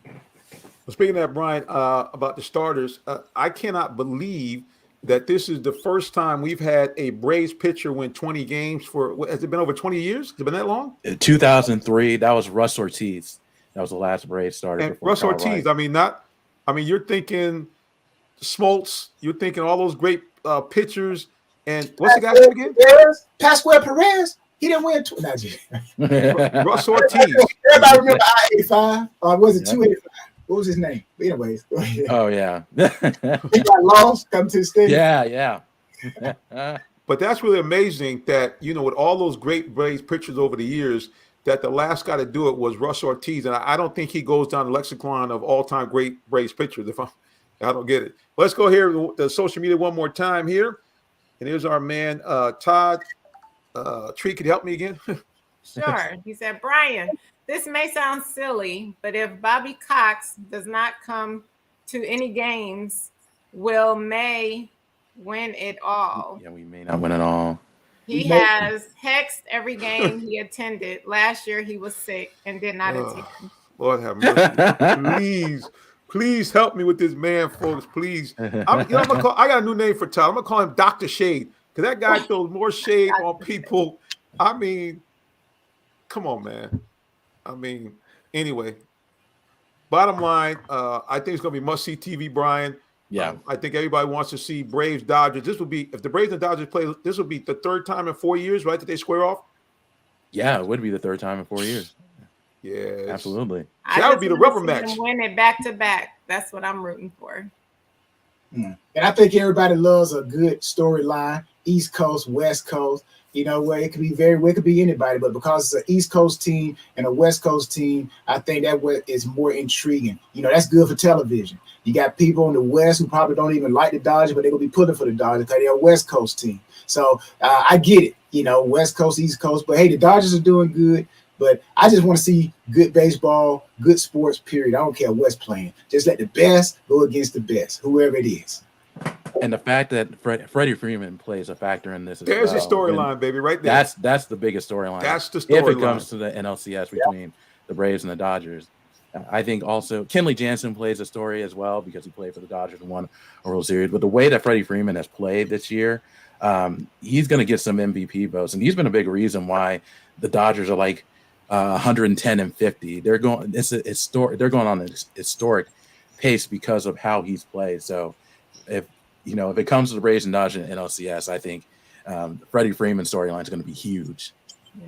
Well, speaking of that, Brian, about the starters, I cannot believe that this is the first time we've had a Braves pitcher win 20 games for, has it been over 20 years? Has it been that long? 2003, that was Russ Ortiz. That was the last Braves starter. And Russ Ortiz, you're thinking Smoltz, you're thinking all those great pitchers. And what's the guy's name again? Pascual Perez. He didn't win 20. Russ Ortiz. Everybody remember I-85? Or was it 285? What was his name? But anyways, go ahead. Oh, yeah. He got lost, come to the stadium. Yeah. But that's really amazing that, with all those great Braves pitchers over the years, that the last guy to do it was Russ Ortiz. And I don't think he goes down the lexicon of all-time great Braves pitchers. I don't get it. Let's go here to the social media one more time here. And here's our man, Todd. Tree, could you help me again? Sure. He said, Brian, this may sound silly, but if Bobby Cox does not come to any games, will May win it all? Yeah, we may not win it all. He has hexed every game he attended. Last year he was sick and did not attend. Lord have mercy. Please help me with this man, folks. Please. I got a new name for Todd. I'm going to call him Dr. Shade because that guy throws more shade on people. I mean, come on, man. Anyway, bottom line, I think it's going to be must-see TV, Brian. Yeah. I think everybody wants to see Braves, Dodgers. This would be, if the Braves and Dodgers play, this would be the 3rd time in 4 years, right, that they square off? Yeah, it would be the 3rd time in 4 years. Yes. Absolutely. That would be the rubber match. Win it back-to-back. That's what I'm rooting for. And I think everybody loves a good storyline, East Coast, West Coast. Where it could be anybody, but because it's an East Coast team and a West Coast team, I think that is more intriguing. That's good for television. You got people in the West who probably don't even like the Dodgers, but they're gonna be pulling for the Dodgers because they're a West Coast team. So I get it, West Coast, East Coast, but hey, the Dodgers are doing good. But I just want to see good baseball, good sports, period. I don't care what's playing. Just let the best go against the best, whoever it is. And the fact that Freddie Freeman plays a factor in this as There's well. a storyline, baby, right there. That's the biggest storyline. That's the storyline. If it comes to the NLCS between the Braves and the Dodgers. I think also Kenley Jansen plays a story as well because he played for the Dodgers and won a World Series. But the way that Freddie Freeman has played this year, he's going to get some MVP votes. And he's been a big reason why the Dodgers are like 110-50. They're going on a historic pace because of how he's played. So if it comes to the Braves and Dodgers and NLCS, I think Freddie Freeman's storyline is going to be huge. Yeah.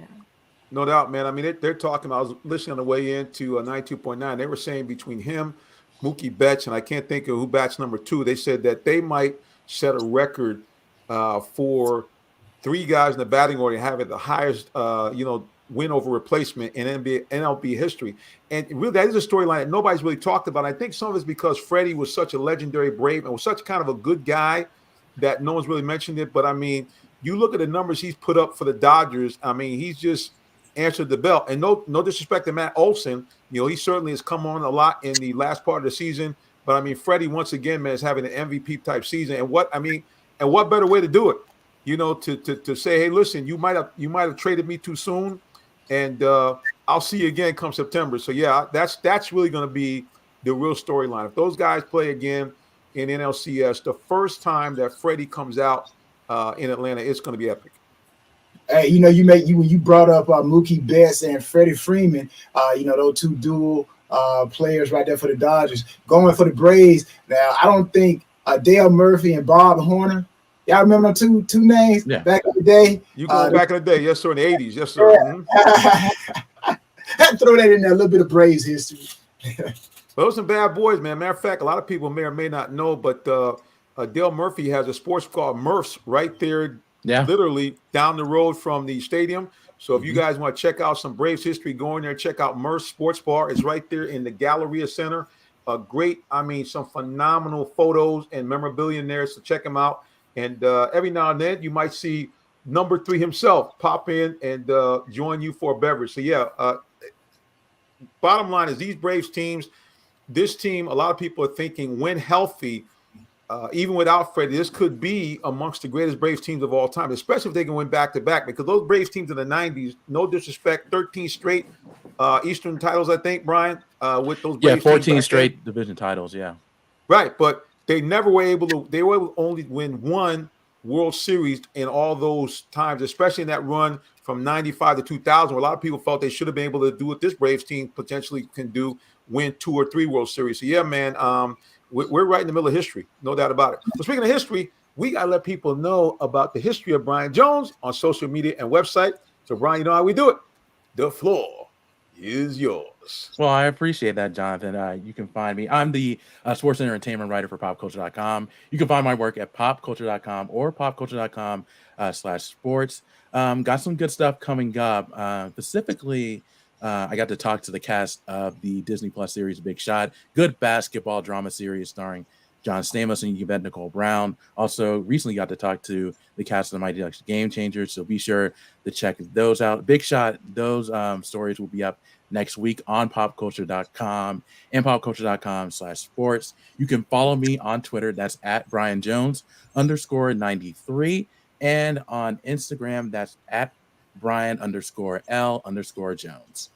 No doubt, man. They're talking. I was listening on the way into 92.9. They were saying between him, Mookie Betts, and I can't think of who bats number 2. They said that they might set a record for 3 guys in the batting order having the highest, win over replacement in MLB history. And really, that is a storyline that nobody's really talked about. I think some of it's because Freddie was such a legendary Brave and was such kind of a good guy that no one's really mentioned it. But I mean, you look at the numbers he's put up for the Dodgers. I mean, he's just answered the bell. And no disrespect to Matt Olson, he certainly has come on a lot in the last part of the season. But I mean, Freddie once again, man, is having an MVP type season. And what better way to do it? To say, hey, listen, you might have traded me too soon, and I'll see you again come September. So yeah, that's really going to be the real storyline. If those guys play again in NLCS, the first time that Freddie comes out in Atlanta, it's going to be epic. Hey, when you brought up Mookie Betts and Freddie Freeman, those 2 dual players right there for the Dodgers, going for the Braves. Now, I don't think Dale Murphy and Bob Horner. Y'all remember two names back in the day? You go back in the day, yes, sir, in the 80s, yes, sir. Mm-hmm. Throw that in there, a little bit of Braves history. Those are some bad boys, man. Matter of fact, a lot of people may or may not know, but Dale Murphy has a sports called Murph's right there, literally down the road from the stadium. So if you guys want to check out some Braves history, go in there, check out Murph's Sports Bar. It's right there in the Galleria Center. Some phenomenal photos and memorabilia in there, so check them out. And every now and then you might see number 3 himself pop in and join you for a beverage. So yeah, bottom line is these Braves teams, this team, a lot of people are thinking when healthy, even without Freddie, this could be amongst the greatest Braves teams of all time, especially if they can win back-to-back, because those Braves teams in the 90s, no disrespect, 13 straight Eastern titles, I think, Brian, with those Braves 14 straight division titles, Right, but they were able to only win 1 World Series in all those times, especially in that run from 95 to 2000, where a lot of people felt they should have been able to do what this Braves team potentially can do, win 2 or 3 World Series. So yeah, man, we're right in the middle of history, no doubt about it. So speaking of history, we got to let people know about the history of Brian Jones on social media and website. So Brian, you know how we do it. The floor is yours. Well, I appreciate that, Jonathan. You can find me. I'm the sports and entertainment writer for popculture.com. You can find my work at popculture.com or popculture.com/sports. Got some good stuff coming up. Specifically, I got to talk to the cast of the Disney Plus series Big Shot, good basketball drama series starring John Stamos and Yvette Nicole Brown. Also, recently got to talk to the cast of the Mighty Ducks Game Changers, so be sure to check those out. Big Shot, those stories will be up next week on popculture.com and popculture.com/sports. You can follow me on Twitter. That's at Brian Jones _93. And on Instagram, that's at Brian _L_Jones.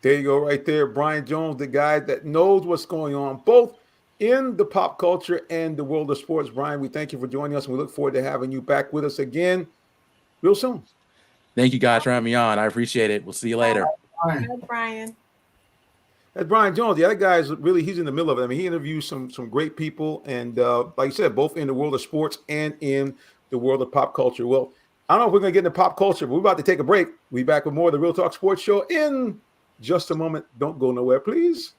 There you go, right there. Brian Jones, the guy that knows what's going on, both in the pop culture and the world of sports. Brian, we thank you for joining us, and we look forward to having you back with us again real soon. Thank you guys for having me on. I appreciate it. We'll see you later. Hi, Brian. That's Brian Jones. The other guy is really, he's in the middle of it. I mean, he interviews some great people, and like you said, both in the world of sports and in the world of pop culture. Well, I don't know if we're going to get into pop culture, but we're about to take a break. We'll be back with more of the Real Talk Sports Show in just a moment. Don't go nowhere, please.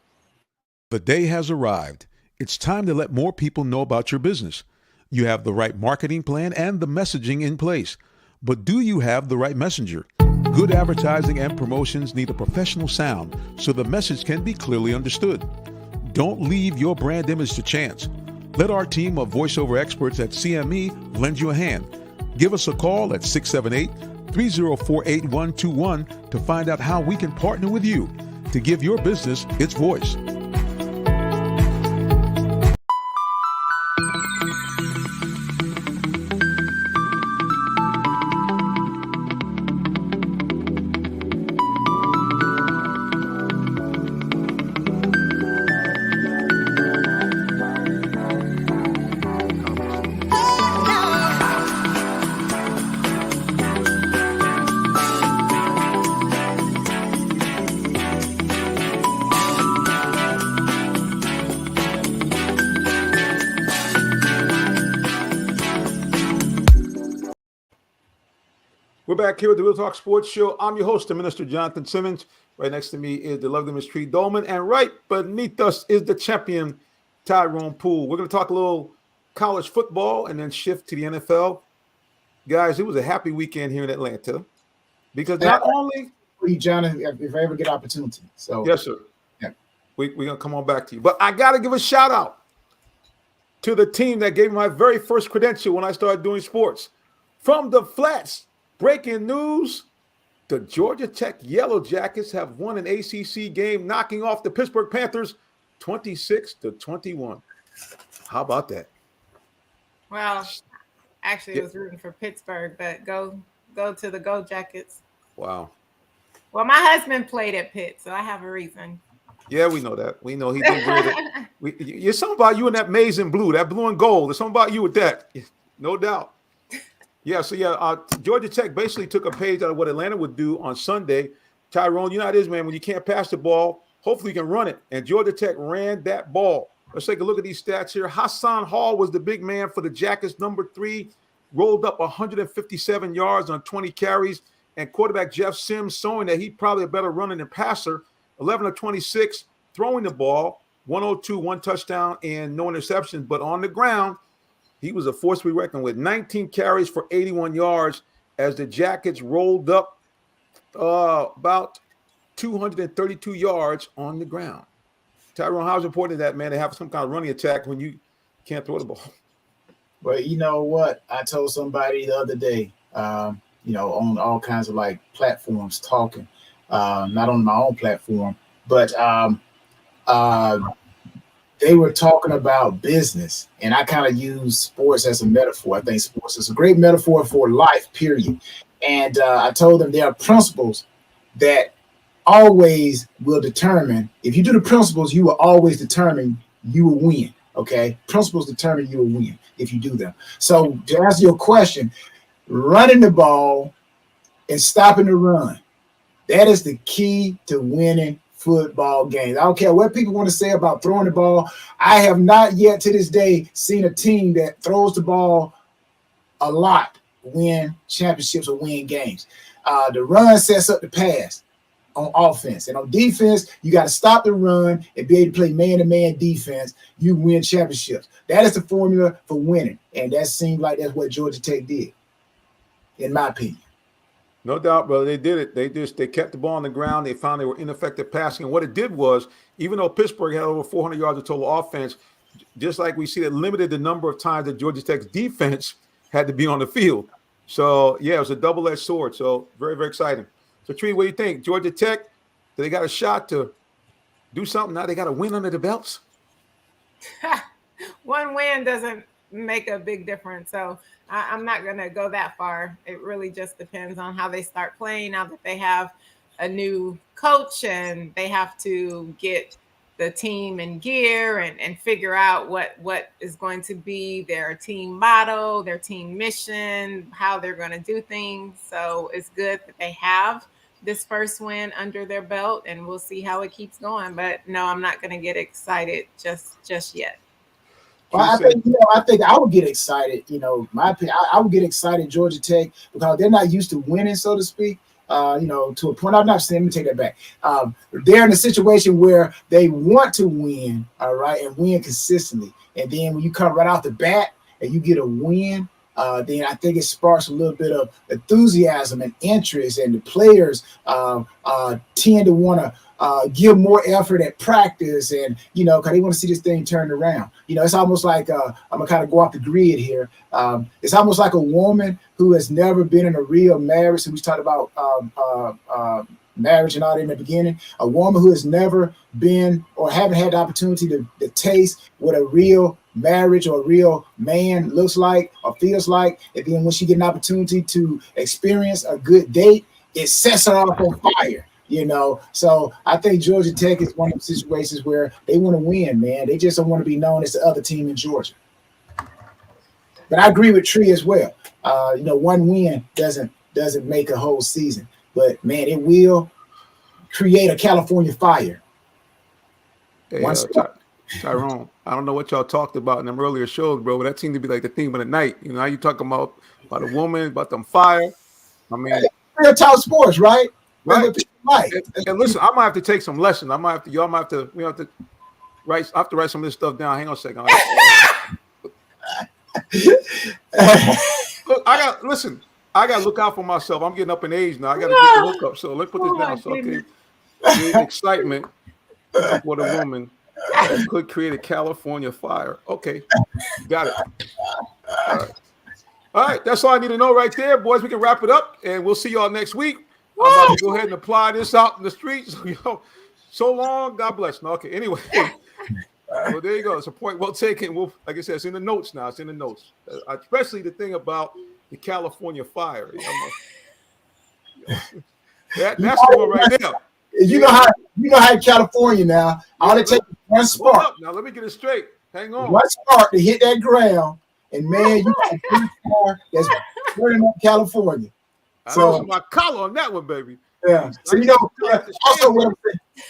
The day has arrived. It's time to let more people know about your business. You have the right marketing plan and the messaging in place. But do you have the right messenger? Good advertising and promotions need a professional sound so the message can be clearly understood. Don't leave your brand image to chance. Let our team of voiceover experts at CME lend you a hand. Give us a call at 678-304-8121 to find out how we can partner with you to give your business its voice. We're back here with the Real Talk Sports Show. I'm your host, the Minister Jonathan Simmons. Right next to me is the lovely Miss Tree Dolman. And right beneath us is the champion, Tyrone Poole. We're going to talk a little college football and then shift to the NFL. Guys, it was a happy weekend here in Atlanta because not only John, if I ever get opportunity. So yes, sir. Yeah. We're gonna come on back to you. But I gotta give a shout out to the team that gave me my very first credential when I started doing sports. From the Flats, breaking news: the Georgia Tech Yellow Jackets have won an ACC game, knocking off the Pittsburgh Panthers 26-21. How about that? Well, actually, I was rooting for Pittsburgh, but go to the Go Jackets. Wow. Well, my husband played at Pitt, so I have a reason. Yeah, we know that. We know he did weird. There's something about you in that maize and blue, that blue and gold. There's something about you with that. No doubt. Yeah, so Georgia Tech basically took a page out of what Atlanta would do on Sunday. Tyrone, you know how it is, man. When you can't pass the ball, hopefully you can run it. And Georgia Tech ran that ball. Let's take a look at these stats here. Hassan Hall was the big man for the Jackets, number 3, rolled up 157 yards on 20 carries. And quarterback Jeff Sims showing that he's probably a better runner than passer, 11 of 26, throwing the ball, 102, 1 touchdown, and no interceptions. But on the ground, he was a force to be reckoned with. 19 carries for 81 yards as the Jackets rolled up about 232 yards on the ground. Tyrone, how important is that, man, to have some kind of running attack when you can't throw the ball? Well, you know what? I told somebody the other day, on all kinds of like platforms talking, not on my own platform, but they were talking about business, and I kind of use sports as a metaphor. I think sports is a great metaphor for life, period. And I told them there are principles that always will determine. If you do the principles, you will always determine you will win. Okay, principles determine you will win if you do them. So to answer your question, running the ball and stopping the run, that is the key to winning football games. I don't care what people want to say about throwing the ball. I have not yet to this day seen a team that throws the ball a lot win championships or win games. The run sets up the pass on offense. And on defense, you got to stop the run and be able to play man-to-man defense. You win championships. That is the formula for winning. And that seemed like that's what Georgia Tech did, in my opinion. No doubt, brother. They did it. They kept the ball on the ground. They found they were ineffective passing. And what it did was, even though Pittsburgh had over 400 yards of total offense, just like we see that limited the number of times that Georgia Tech's defense had to be on the field. So, yeah, it was a double-edged sword. So, very, very exciting. So, Tree, what do you think? Georgia Tech, they got a shot to do something. Now they got to win under the belts. One win doesn't make a big difference. So I'm not going to go that far. It really just depends on how they start playing now that they have a new coach and they have to get the team in gear and figure out what is going to be their team motto, their team mission, how they're going to do things. So it's good that they have this first win under their belt, and we'll see how it keeps going. But no, I'm not going to get excited just yet. Well, I think I would get excited. My opinion, I would get excited, Georgia Tech, because they're not used to winning, so to speak. To a point, I'm not saying, let me take that back. They're in a situation where they want to win, all right, and win consistently. And then when you come right off the bat and you get a win, then I think it sparks a little bit of enthusiasm and interest, and the players tend to want to give more effort at practice, and because they want to see this thing turned around. It's almost like I'm gonna kind of go off the grid here. It's almost like a woman who has never been in a real marriage. So we talked about marriage and all that in the beginning. A woman who has never been or haven't had the opportunity to taste what a real marriage or a real man looks like or feels like, and then when she get an opportunity to experience a good date, it sets her off on fire. So I think Georgia Tech is one of the situations where they want to win, man. They just don't want to be known as the other team in Georgia. But I agree with Tree as well. One win doesn't make a whole season, but man, it will create a California fire. Hey, Tyrone, I don't know what y'all talked about in them earlier shows, bro, but that seemed to be like the theme of the night. How you talking about a woman, about them fire. I mean, real talk sports, right? Right. And listen, I might have to take some lessons. We have to write some of this stuff down. Hang on a second. Look, I got to look out for myself. I'm getting up in age now. I got to get the hookup. So let's put this Oh, my down. So, okay, goodness. the excitement for the woman that could create a California fire. Okay, got it. All right, that's all I need to know right there, boys. We can wrap it up, and we'll see y'all next week. I'm about to go ahead and apply this out in the streets. So long. God bless. No, okay, anyway. Well, there you go. It's a point well taken. We'll, like I said, it's in the notes now. It's in the notes, especially the thing about the California fire. That's the one right there. You know how in California now, all it takes is one Hold spark. up. Now let me get it straight. Hang on. One spark to hit that ground, and man, you got a big fire that's burning up California. I lost my collar on that one, baby. Yeah. So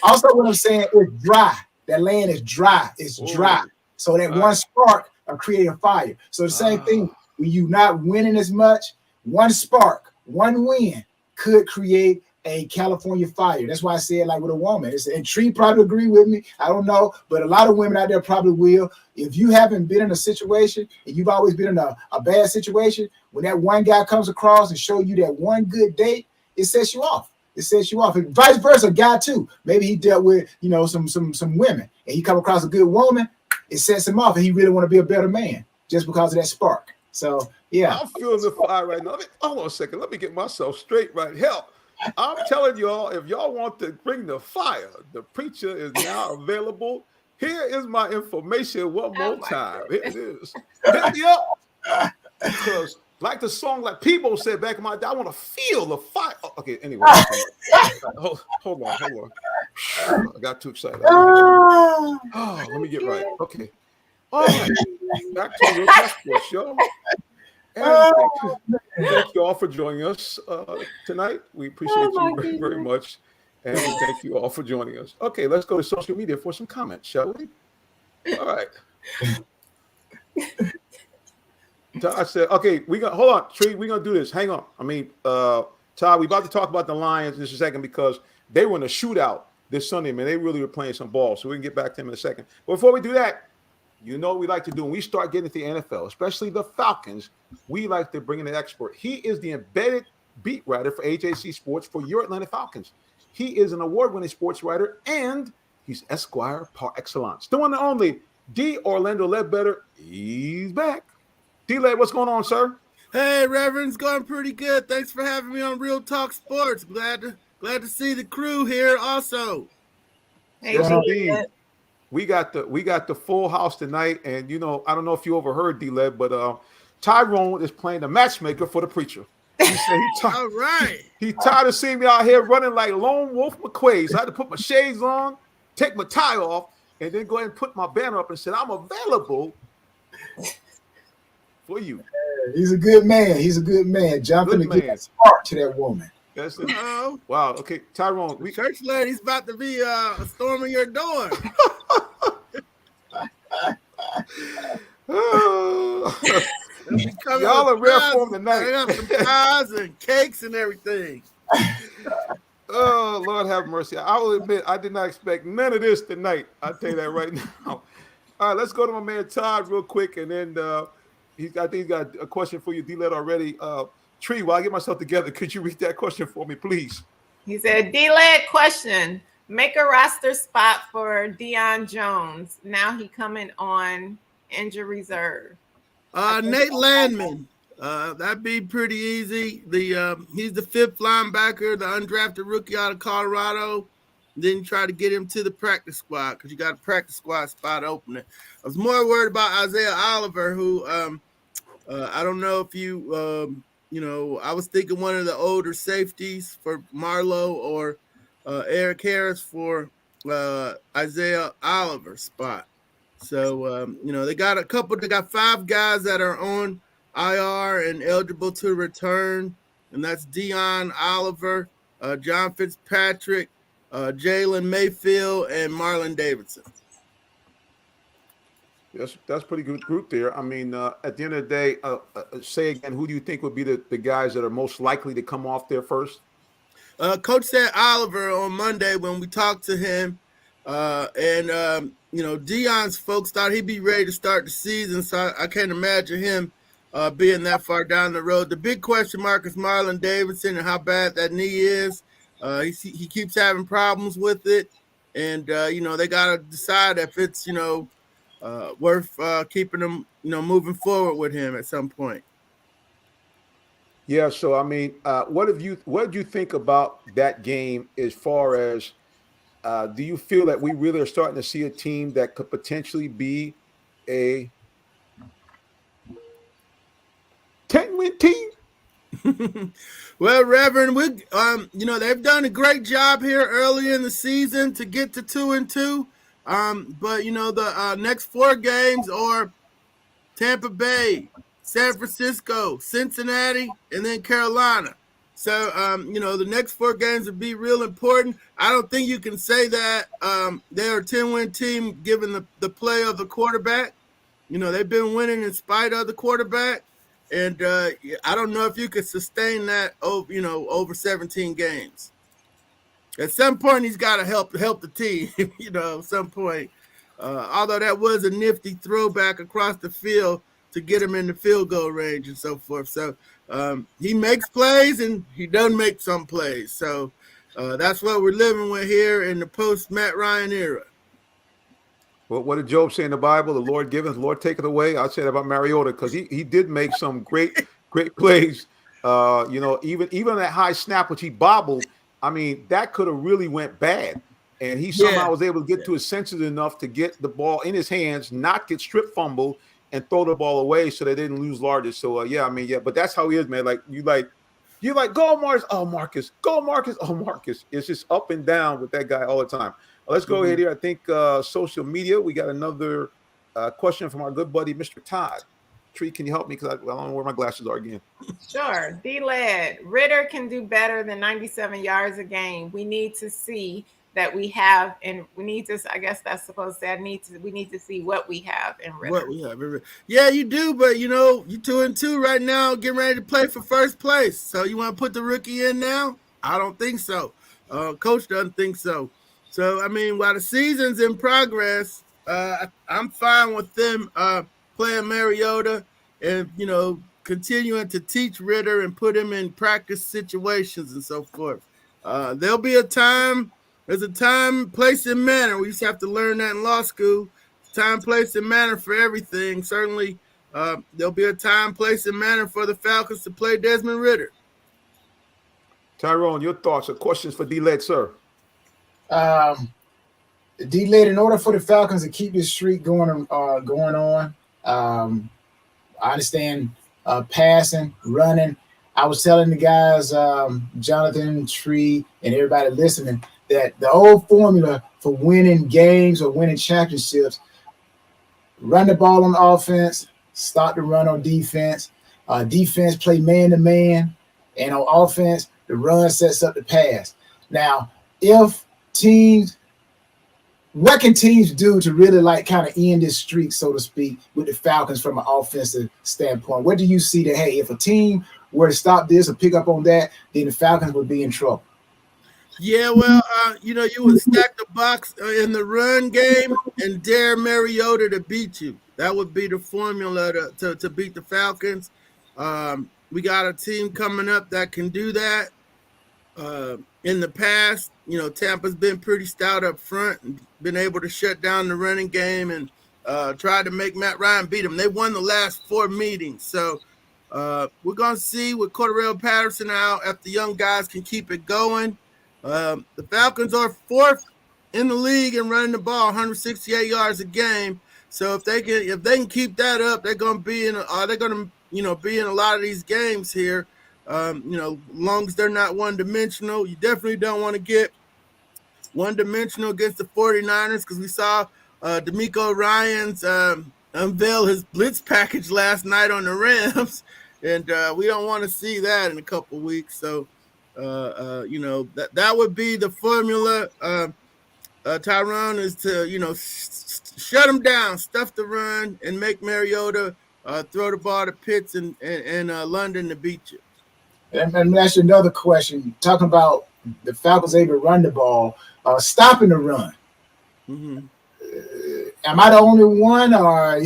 also what I'm saying is dry. That land is dry. It's dry. So that one spark will create a fire. So the same thing when you not winning as much, one spark, one win could create a California fire. That's why I said like with a woman. And Tree probably agree with me. I don't know, but a lot of women out there probably will. If you haven't been in a situation and you've always been in a bad situation, when that one guy comes across and show you that one good date, it sets you off. It sets you off. And vice versa, a guy too. Maybe he dealt with, some women and he come across a good woman, it sets him off and he really want to be a better man just because of that spark. So yeah. I'm feeling the fire right now. Hold on a second. Let me get myself straight right. Hell, I'm telling y'all, if y'all want to bring the fire, the preacher is now available. Here is my information one more time. Here it is. Hit me up. Because like the song, like Peebo said back in my day, I want to feel the fire. Oh, okay, anyway. Hold on. I got too excited. Oh, let me get right. Okay. All right. Back to Real Talk Sports, y'all. Thank you all for joining us tonight. We appreciate you very, very much. And we thank you all for joining us. Okay, let's go to social media for some comments, shall we? All right. Todd said, okay, hold on, Tree, we're gonna do this. Hang on. I mean, Todd, we about to talk about the Lions in just a second because they were in a shootout this Sunday, man. They really were playing some ball. So we can get back to them in a second. But before we do that, you know what we like to do when we start getting to the NFL, especially the Falcons, we like to bring in an expert. He is the embedded beat writer for AJC Sports for your Atlanta Falcons. He is an award-winning sports writer, and he's Esquire par excellence. The one and only D. Orlando Ledbetter. He's back. D-Led, what's going on, sir? Hey, Reverend, it's going pretty good. Thanks for having me on Real Talk Sports. Glad to see the crew here also. Hey, Yes, D. indeed. We got the full house tonight, and I don't know if you overheard D-Led, but Tyrone is playing the matchmaker for the preacher. He said All right. he tired of seeing me out here running like Lone Wolf McQuaid. So I had to put my shades on, take my tie off, and then go ahead and put my banner up and said, I'm available for you. He's a good man. He's a good man. Jumping to get that spark to that woman. That's it. Uh-oh. Wow. Okay, Tyrone. Church lady's about to be storming your door. Y'all are rare form tonight. I got some pies and cakes and everything. Oh, Lord have mercy. I will admit I did not expect none of this tonight. I'll tell you that right now. All right, let's go to my man Todd real quick, and then I think he's got a question for you, D-Led, already. Tree, while I get myself together, could you read that question for me, please? He said, D-Led question. Make a roster spot for Deion Jones. Now he coming on injury reserve. Nate Landman. That'd be pretty easy. He's the fifth linebacker, the undrafted rookie out of Colorado. Then try to get him to the practice squad because you got a practice squad spot opening. I was more worried about Isaiah Oliver, who I don't know if you I was thinking one of the older safeties for Marlowe or Eric Harris for Isaiah Oliver's spot. So, they got they got 5 guys that are on IR and eligible to return. And that's Dion Oliver, John Fitzpatrick, Jalen Mayfield, and Marlon Davidson. Yes, that's pretty good group there. I mean, at the end of the day, say again, who do you think would be the guys that are most likely to come off there first? Coach said Oliver on Monday when we talked to him. Dion's folks thought he'd be ready to start the season, so I can't imagine him being that far down the road. The big question mark is Marlon Davidson and how bad that knee is. He keeps having problems with it, and they got to decide if it's worth keeping him moving forward with him at some point. Yeah. So I mean, what did you think about that game as far as do you feel that we really are starting to see a team that could potentially be a 10-win team? Well, Reverend, they've done a great job here early in the season to get to 2-2. But the next 4 games are Tampa Bay, San Francisco, Cincinnati, and then Carolina. So, the next 4 games would be real important. I don't think you can say that they're a 10-win team given the play of the quarterback. They've been winning in spite of the quarterback. And I don't know if you could sustain that over 17 games. At some point, he's got to help the team, at some point. Although that was a nifty throwback across the field to get him in the field goal range and so forth. So he makes plays and he doesn't make some plays. So that's what we're living with here in the post-Matt Ryan era. Well, what did Job say in the Bible? The Lord giveth, the Lord taketh away. I'll say that about Mariota because he did make some great plays. Even that high snap which he bobbled, I mean, that could have really went bad. And he somehow was able to get to his senses enough to get the ball in his hands, not get strip fumbled, and throw the ball away so they didn't lose largest. So but that's how he is, man. Like you're like, go Marcus, oh Marcus, go Marcus, oh Marcus. It's just up and down with that guy all the time. Let's go ahead here. I think social media. We got another question from our good buddy, Mr. Todd. Tree, can you help me? Because I don't know where my glasses are again. Sure. D-Led. Ritter can do better than 97 yards a game. We need to see that we have, and we need to, I guess that's supposed to say, we need to see what we have in Ritter. What we have. Yeah, you do, but you're 2-2 right now, getting ready to play for first place. So you want to put the rookie in now? I don't think so. Coach doesn't think so. So, I mean, while the season's in progress, I'm fine with them playing Mariota and, continuing to teach Ritter and put him in practice situations and so forth. There'll be a time, there's a time, place, and manner. We used to have to learn that in law school. Time, place, and manner for everything. Certainly, there'll be a time, place, and manner for the Falcons to play Desmond Ritter. Tyrone, your thoughts or questions for D-Led, sir? D-Led, in order for the Falcons to keep this streak going on, I understand passing, running. I was telling the guys, Jonathan, Tree, and everybody listening, that the old formula for winning games or winning championships: run the ball on offense, stop the run on defense. Defense play man to man, and on offense, the run sets up the pass. Now, what can teams do to really kind of end this streak, so to speak, with the Falcons from an offensive standpoint? What do you see that, hey, if a team were to stop this or pick up on that, then the Falcons would be in trouble? Yeah, well, you would stack the box in the run game and dare Mariota to beat you. That would be the formula to beat the Falcons. We got a team coming up that can do that. In the past, Tampa's been pretty stout up front and been able to shut down the running game and try to make Matt Ryan beat them. They won the last 4 meetings. So we're going to see with Cordarrelle Patterson out if the young guys can keep it going. The Falcons are 4th in the league in running the ball, 168 yards a game. So if they can keep that up, they're going to be in a lot of these games here. As long as they're not one-dimensional. You definitely don't want to get one-dimensional against the 49ers because we saw DeMeco Ryans unveil his blitz package last night on the Rams, and we don't want to see that in a couple weeks. So, that would be the formula. Tyrone is to, shut them down, stuff the run, and make Mariota throw the ball to Pitts and London to beat you. And let me ask you another question. Talking about the Falcons able to run the ball, stopping the run. Mm-hmm. Am I the only one, or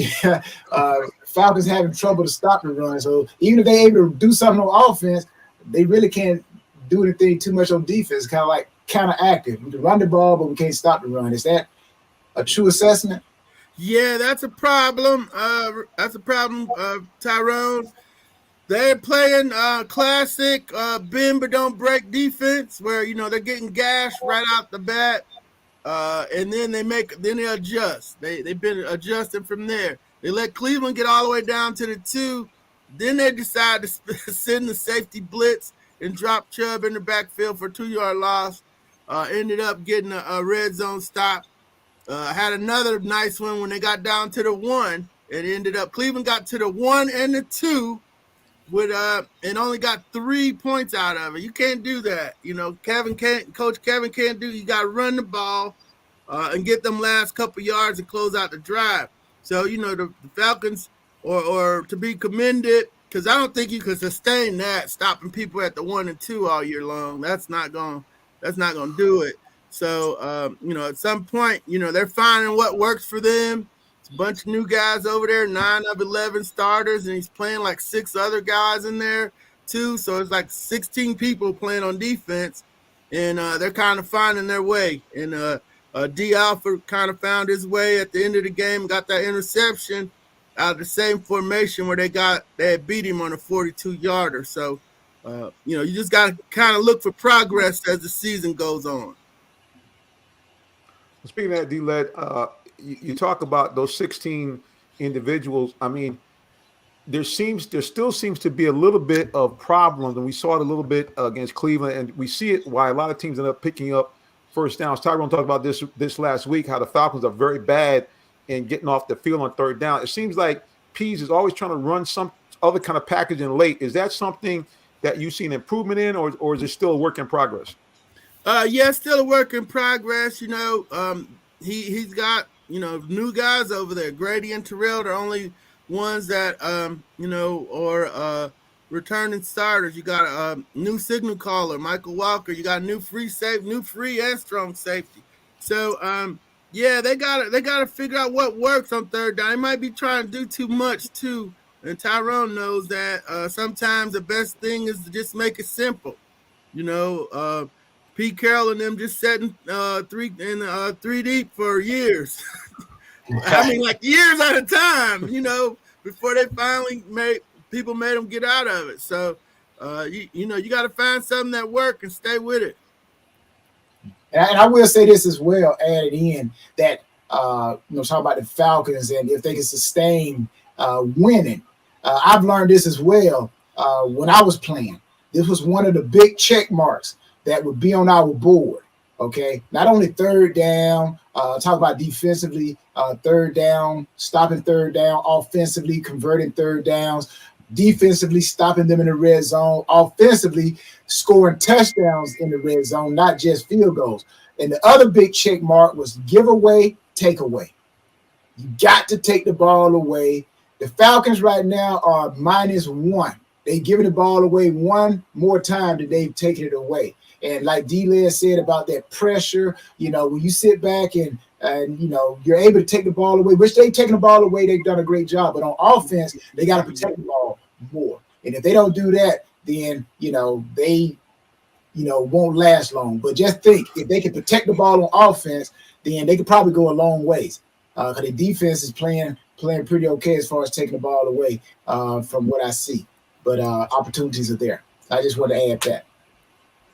Falcons having trouble to stop the run. So even if they're able to do something on offense, they really can't do anything too much on defense. Kind of like counteractive. We can run the ball, but we can't stop the run. Is that a true assessment? Yeah, that's a problem. Tyrone. They're playing classic bend but don't break defense, where they're getting gashed right out the bat, and then they adjust. They've been adjusting from there. They let Cleveland get all the way down to the 2. Then they decide to send the safety blitz and drop Chubb in the backfield for a 2-yard loss. Ended up getting a red zone stop. Had another nice one when they got down to the 1. It ended up Cleveland got to the 1 and the 2 with and only got 3 points out of it. You can't do that. Coach Kevin can't do. You got to run the ball and get them last couple yards and close out the drive. So the Falcons or to be commended, because I don't think you can sustain that, stopping people at the 1 and 2 all year long. That's not gonna do it. So at some point, they're finding what works for them. It's a bunch of new guys over there, 9 of 11 starters, and he's playing like 6 other guys in there too. So it's like 16 people playing on defense, and they're kind of finding their way. And D. Alford kind of found his way at the end of the game, got that interception out of the same formation where they had beat him on a 42-yarder. So you just got to kind of look for progress as the season goes on. Speaking of that, D-Led, you talk about those 16 individuals. I mean, there still seems to be a little bit of problems, and we saw it a little bit against Cleveland, and we see it why a lot of teams end up picking up first downs. Tyrone talked about this last week, how the Falcons are very bad in getting off the field on third down. It seems like Pease is always trying to run some other kind of packaging late. Is that something that you see an improvement in, or is it still a work in progress? Yeah, still a work in progress. He's got new guys over there. Grady and Terrell, the only ones that are returning starters. You got a new signal caller, Michael Walker. You got new free and strong safety. So yeah, they gotta figure out what works on third down. They might be trying to do too much too, and Tyrone knows that sometimes the best thing is to just make it simple. Pete Carroll and them just setting 3 deep for years. I mean, like years at a time, before they finally made them get out of it. So, you got to find something that works and stay with it. And I will say this as well, added in that, talking about the Falcons and if they can sustain winning. I've learned this as well when I was playing. This was one of the big check marks that would be on our board, okay? Not only third down, talk about defensively, third down, stopping third down, offensively, converting third downs, defensively, stopping them in the red zone, offensively, scoring touchdowns in the red zone, not just field goals. And the other big check mark was give away, take away. You got to take the ball away. The Falcons right now are -1. They giving the ball away one more time than they've taken it away. And like D-Led said about that pressure, when you sit back and you're able to take the ball away, which they've taken the ball away, they've done a great job. But on offense, they got to protect the ball more. And if they don't do that, then, they, won't last long. But just think, if they can protect the ball on offense, then they could probably go a long ways. Because the defense is playing pretty okay as far as taking the ball away from what I see. But opportunities are there. I just want to add that.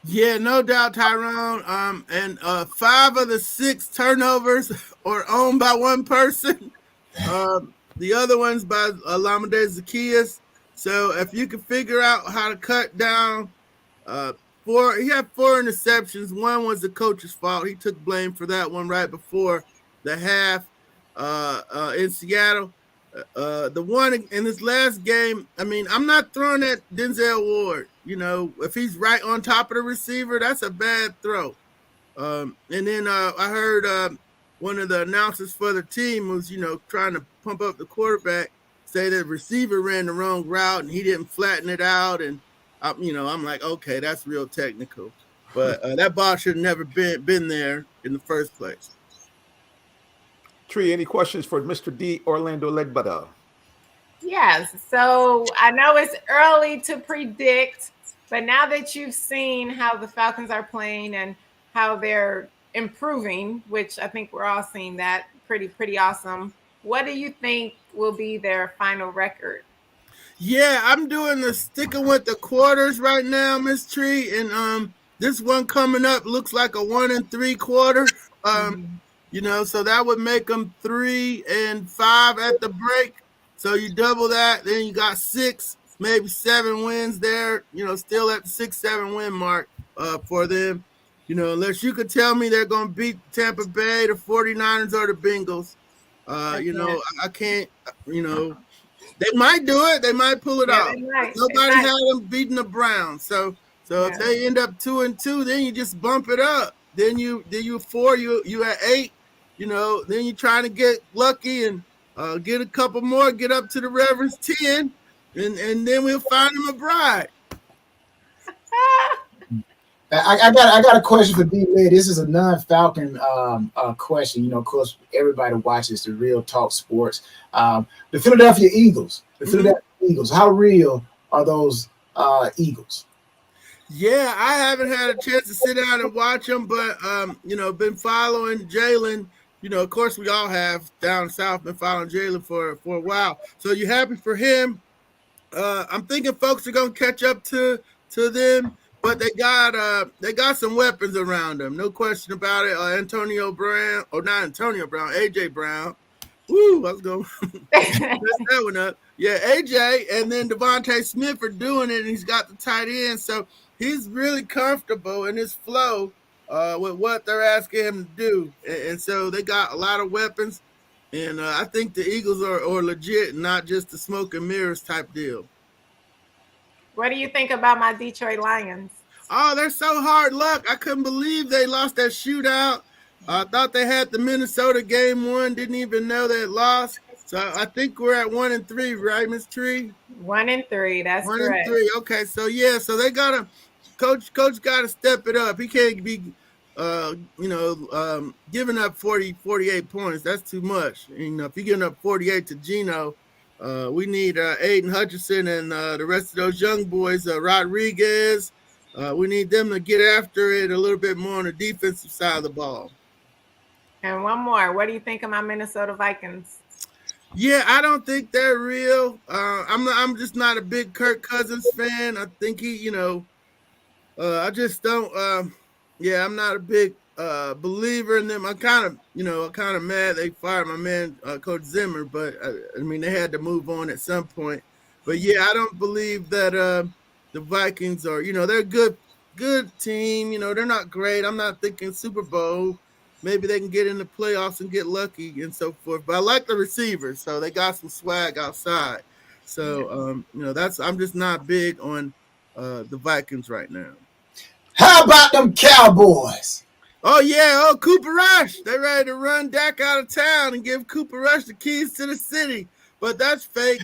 Yeah, no doubt, Tyrone. And 5 of the 6 turnovers are owned by one person. The other one's by Olamide Zaccheaus. So if you can figure out how to cut down he had 4 interceptions. One was the coach's fault. He took blame for that one right before the half in Seattle. The one in this last game, I mean, I'm not throwing at Denzel Ward. If he's right on top of the receiver, that's a bad throw. And then I heard one of the announcers for the team was, trying to pump up the quarterback, say that the receiver ran the wrong route and he didn't flatten it out. And, I'm like, okay, that's real technical. But that ball should have never been there in the first place. Tree, any questions for Mr. D. Orlando Ledbetter? Yes. So I know it's early to predict, but now that you've seen how the Falcons are playing and how they're improving, which I think we're all seeing that pretty awesome. What do you think will be their final record? Yeah, I'm doing the sticking with the quarters right now, Miss Tree, and this one coming up looks like a 1 3/4. Mhm. So that would make them 3-5 at the break. So you double that, then you got 6, maybe 7 wins there. Still at the 6-7 win mark for them. Unless you could tell me they're going to beat Tampa Bay, the 49ers, or the Bengals. I can't. They might do it. They might pull it Yeah, off. they But might. They nobody might. had them beating the Browns. So Yeah. if they end up 2-2, then you just bump it up. Then you 4, you at 8. Then you're trying to get lucky and get a couple more, get up to the Reverend's 10, and then we'll find him a bride. I got a question for D. Lee. This is a non-Falcon question. Of course, everybody watches the Real Talk Sports. The Philadelphia Eagles. How real are those Eagles? Yeah, I haven't had a chance to sit down and watch them, but been following Jalen. Of course, we all have down south been following Jalen for a while. So you happy for him? I'm thinking folks are gonna catch up to them, but they got some weapons around them, no question about it. Antonio Brown, or not Antonio Brown, AJ Brown. Woo, I was gonna mess that one up. Yeah, AJ, and then Devontae Smith are doing it, and he's got the tight end, so he's really comfortable in his flow with what they're asking him to do, and so they got a lot of weapons. And I think the Eagles are legit, not just the smoke and mirrors type deal. What do you think about my Detroit Lions? Oh, they're so hard luck. I couldn't believe they lost that shootout. I thought they had the Minnesota game won. Didn't even know they had lost. So I think we're at 1-3, right, Miss Tree? 1-3. That's 1-3. correct. Okay, so yeah, so they gotta coach got to step it up. He can't be giving up 48 points. That's too much. If you're giving up 48 to Geno, we need Aiden Hutchinson and the rest of those young boys, Rodriguez. We need them to get after it a little bit more on the defensive side of the ball. And one more. What do you think of my Minnesota Vikings? Yeah, I don't think they're real. I'm just not a big Kirk Cousins fan. I think he, I just don't. I'm not a big believer in them. I'm kind of mad they fired my man Coach Zimmer, but they had to move on at some point. But yeah, I don't believe that the Vikings are. They're a good team. They're not great. I'm not thinking Super Bowl. Maybe they can get in the playoffs and get lucky and so forth. But I like the receivers, so they got some swag outside. So I'm just not big on the Vikings right now. How about them Cowboys? Oh, yeah. Oh, Cooper Rush. They're ready to run Dak out of town and give Cooper Rush the keys to the city. But that's fake.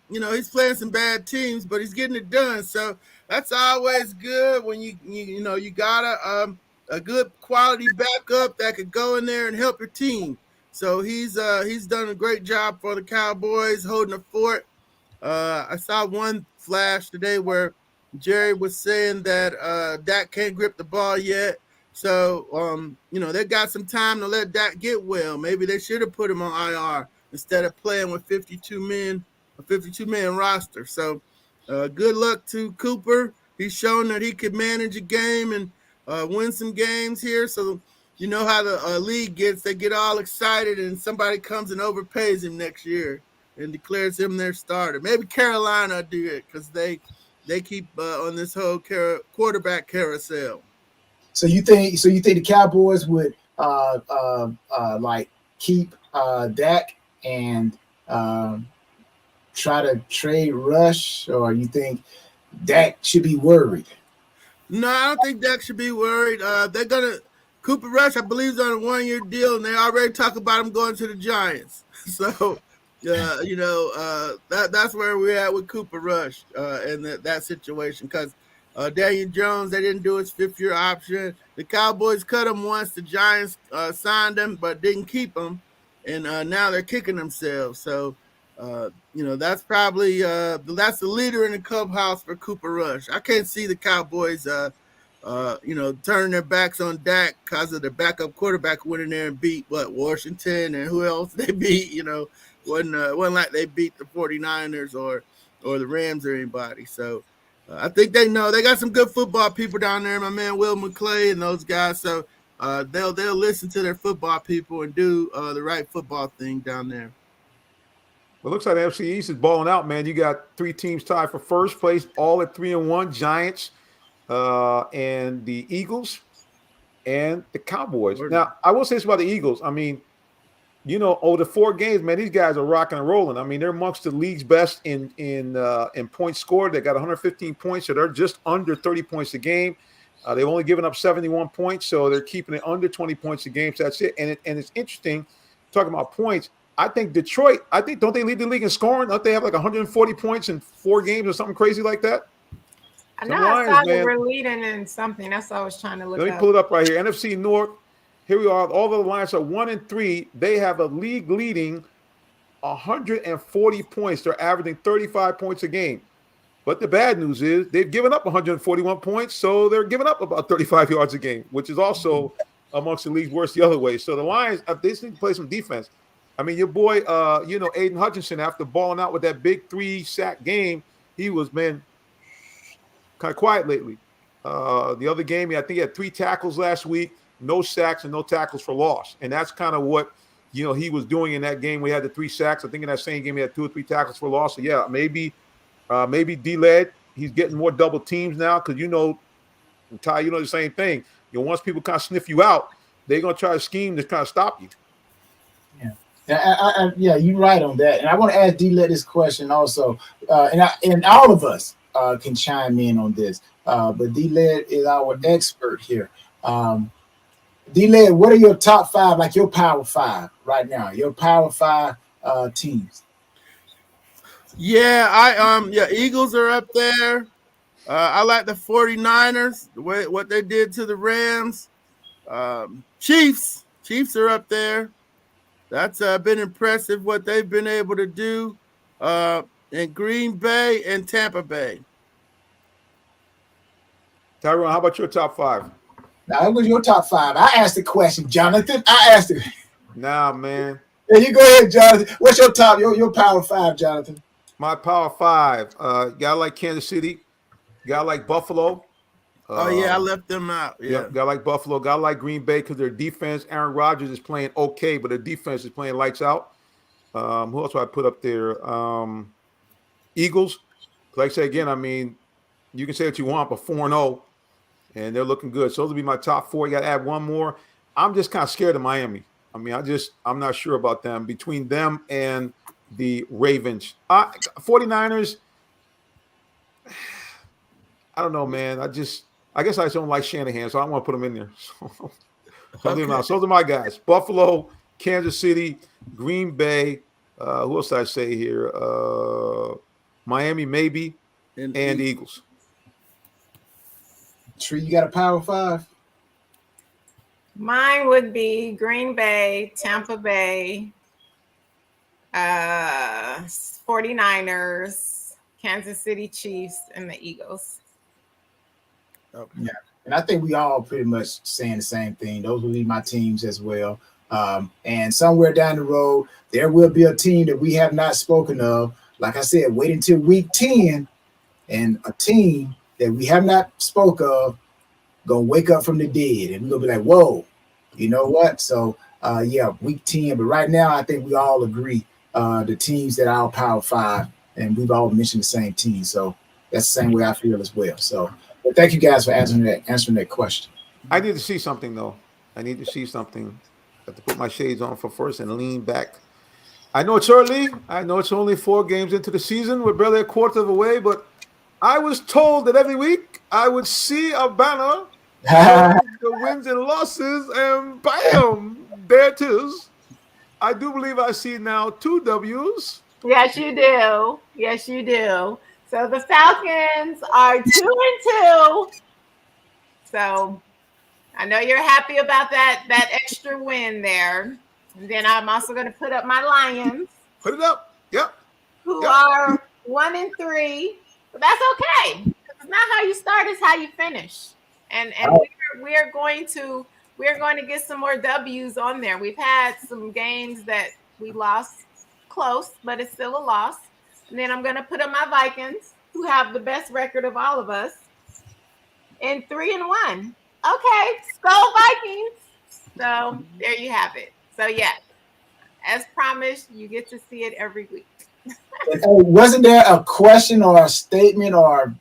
He's playing some bad teams, but he's getting it done. So that's always good when you got a good quality backup that could go in there and help your team. So he's done a great job for the Cowboys holding the fort. I saw one flash today where Jerry was saying that Dak can't grip the ball yet. So, they got some time to let Dak get well. Maybe they should have put him on IR instead of playing with 52-man roster. So, good luck to Cooper. He's shown that he could manage a game and win some games here. So, you know how the league gets. They get all excited and somebody comes and overpays him next year and declares him their starter. Maybe Carolina do it because they keep on this whole quarterback carousel. So you think the Cowboys would keep Dak and try to trade Rush, or you think Dak should be worried? No, I don't think Dak should be worried. They're gonna Cooper Rush, I believe, is on a 1-year deal, and they already talk about him going to the Giants. So, that's where we're at with Cooper Rush and that situation. Because Daniel Jones, they didn't do his 5th-year option. The Cowboys cut him once. The Giants signed him, but didn't keep him, and now they're kicking themselves. So, That's probably that's the leader in the clubhouse for Cooper Rush. I can't see the Cowboys, turning their backs on Dak because of the backup quarterback went in there and beat Washington and who else they beat. Wasn't like they beat the 49ers or the Rams or anybody. So I think they know they got some good football people down there. My man Will McClay and those guys. So they'll listen to their football people and do the right football thing down there. Well, it looks like the NFC East is balling out, man. You got 3 teams tied for first place, all at 3-1. Giants and the Eagles and the Cowboys. Now, I will say this about the Eagles. I mean, over the 4 games, man, these guys are rocking and rolling. I mean, they're amongst the league's best in points scored. They got 115 points, so they're just under 30 points a game. They've only given up 71 points, so they're keeping it under 20 points a game. So that's it. And it's interesting talking about points. I think Detroit, don't they lead the league in scoring? Don't they have like 140 points in 4 games or something crazy like that? I know I thought we were leading in something. That's what I was trying to look up. Let me pull it up right here. NFC North, here we are. All the Lions are 1-3. They have a league leading 140 points. They're averaging 35 points a game. But the bad news is they've given up 141 points, so they're giving up about 35 yards a game, which is also amongst the league's worst the other way. So the Lions, they need to play some defense. I mean, your boy, Aiden Hutchinson, after balling out with that big 3-sack game, he was, man, kind of quiet lately. The other game, I think he had 3 tackles last week, no sacks and no tackles for loss. And that's kind of what, he was doing in that game. We had the 3 sacks. I think in that same game, he had 2 or 3 tackles for loss. So, yeah, maybe D-Led, he's getting more double teams now because, Ty, the same thing. Once people kind of sniff you out, they're going to try to scheme to kind of stop you. Yeah, you're right on that. And I want to ask D-Led this question also. And all of us can chime in on this. But D-Led is our expert here. D-Led, what are your top 5, like your power 5 right now? Your power 5 teams? Yeah, Eagles are up there. I like the 49ers, what they did to the Rams. Chiefs are up there. That's been impressive what they've been able to do in Green Bay and Tampa Bay. Tyrone, how about your top 5? Now, that was your top 5. I asked the question, Jonathan. I asked it. Nah, man. Yeah, you go ahead, Jonathan. What's your top, your power 5, Jonathan? My power 5, guy like Kansas City, guy like Buffalo. I left them out. Yeah, guy like Buffalo, guy like Green Bay because their defense, Aaron Rodgers is playing okay, but their defense is playing lights out. Who else do I put up there? Eagles. Like I say again, I mean, you can say what you want, but 4-0, and they're looking good. So those will be my top 4. You got to add one more. I'm just kind of scared of Miami. I mean, I'm not sure about them. Between them and the Ravens. 49ers, I don't know, man. I guess I just don't like Shanahan, so I don't want to put them in there. So leave them out. So those are my guys. Buffalo, Kansas City, Green Bay. Who else did I say here? Miami, maybe, and the Eagles. Tree, you got a power 5? Mine would be Green Bay, Tampa Bay, 49ers, Kansas City Chiefs, and the Eagles. Okay. Yeah, and I think we all pretty much saying the same thing. Those will be my teams as well. And somewhere down the road, there will be a team that we have not spoken of. Like I said, wait until week 10, and a team that we have not spoke of gonna wake up from the dead, and we're gonna be like, whoa, you know what? So week 10. But right now, I think we all agree the teams that are our power 5, and we've all mentioned the same team. So that's the same way I feel as well. So but thank you guys for answering that question. I need to see something though. I need to see something. I have to put my shades on for first and lean back. I know it's early. I know it's only 4 games into the season. We're barely a quarter of the way, but I was told that every week I would see a banner, the wins and losses, and bam, there it is. I do believe I see now 2 W's. Yes, you do. Yes, you do. So the Falcons are 2-2. So I know you're happy about that extra win there. And then I'm also going to put up my Lions. Put it up. Yep. who Yep. are 1-3. But that's okay. It's not how you start; it's how you finish. And we're going to get some more W's on there. We've had some games that we lost close, but it's still a loss. And then I'm going to put up my Vikings, who have the best record of all of us, in 3-1. Okay, Skull Vikings. So there you have it. So yeah, as promised, you get to see it every week. Hey, wasn't there a question or a statement or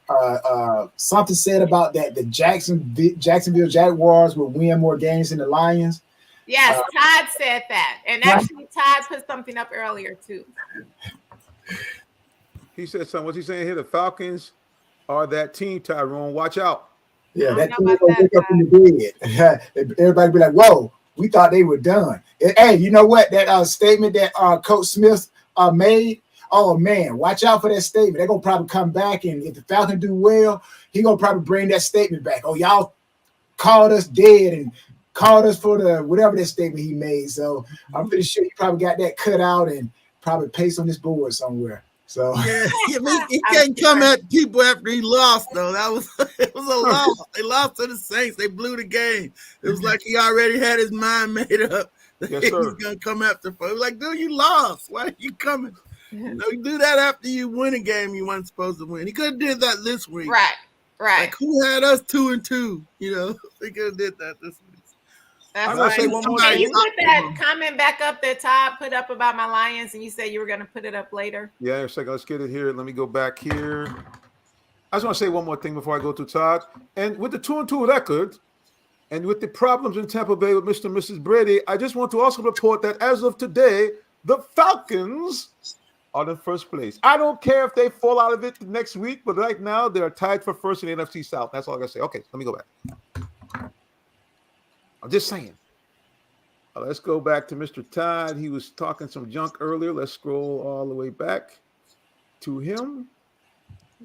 something said about that the Jacksonville Jaguars will win more games than the Lions? Yes, Todd said that. And actually, Todd put something up earlier, too. He said something. What's he saying here? The Falcons are that team, Tyrone. Watch out. Yeah, I that don't team know will about wake up in the bed. Everybody be like, whoa, we thought they were done. Hey, you know what? That statement that Coach Smith made, oh, man, watch out for that statement. They're going to probably come back, and if the Falcons do well, he's going to probably bring that statement back. Oh, y'all called us dead and called us for the whatever that statement he made. So I'm pretty sure he probably got that cut out and probably pasted on this board somewhere. So yeah, he can't come at people after he lost though. It was a loss. They lost to the Saints. They blew the game. It was like he already had his mind made up that Yes, he sir. was gonna come after. It was like, dude, you lost. Why are you coming? You know, you do that after you win a game you weren't supposed to win. He could have did that this week. Right. Like who had us 2-2? You know, he could have did that this week. That's I'm gonna right. say one more Can thing. you put that comment back up that Todd put up about my Lions, and you said you were going to put it up later? Yeah, a second. Let's get it here. Let me go back here. I just want to say one more thing before I go to Todd. And with the 2-2 record, and with the problems in Tampa Bay with Mr. and Mrs. Brady, I just want to also report that as of today, the Falcons are in first place. I don't care if they fall out of it next week, but right now they're tied for first in the NFC South. That's all I gotta say. Okay, let me go back. I'm just saying. Let's go back to Mr. Todd. He was talking some junk earlier. Let's scroll all the way back to him.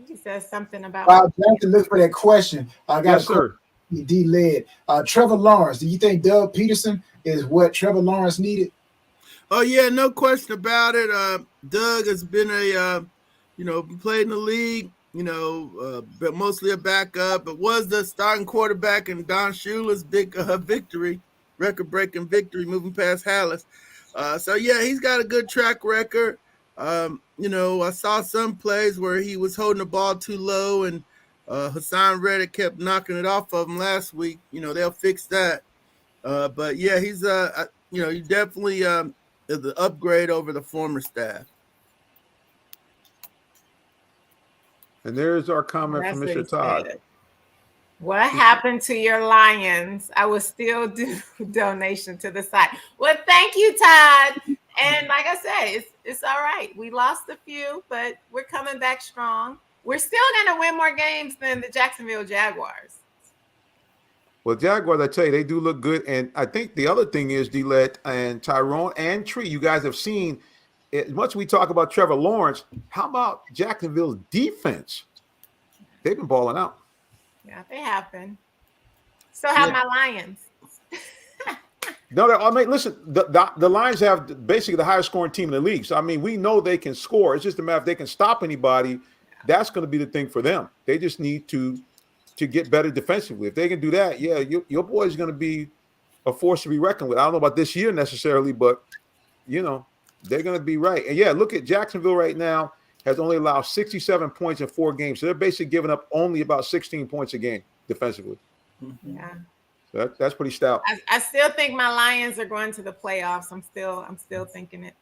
He says something about. Bob Johnson, look for that question. I got Yes, sir. D-led. Trevor Lawrence, do you think Doug Peterson is what Trevor Lawrence needed? Oh yeah, no question about it. Doug has been played in the league, but mostly a backup, but was the starting quarterback in Don Shula's big victory, record-breaking victory, moving past Hallis. So yeah, he's got a good track record. I saw some plays where he was holding the ball too low, and Hassan Reddick kept knocking it off of him last week. They'll fix that. But yeah, he's he definitely is the upgrade over the former staff. And there's our comment from Mr. Todd. What happened to your Lions? I will still do donation to the site. Well, thank you, Todd. And like I said, it's all right. We lost a few, but we're coming back strong. We're still going to win more games than the Jacksonville Jaguars. Well, Jaguars, I tell you, they do look good. And I think the other thing is, D-Let and Tyrone and Tree, you guys have seen, as much as we talk about Trevor Lawrence, how about Jacksonville's defense? They've been balling out. Yeah, they have been. So have my Lions. No, I mean, listen, the Lions have basically the highest scoring team in the league. So, I mean, we know they can score. It's just a matter if they can stop anybody, that's going to be the thing for them. They just need to get better defensively. If they can do that, yeah, your boy is going to be a force to be reckoned with. I don't know about this year necessarily, but, they're going to be right. And, yeah, look at Jacksonville right now has only allowed 67 points in 4 games. So they're basically giving up only about 16 points a game defensively. Yeah. So that's pretty stout. I still think my Lions are going to the playoffs. I'm still thinking it.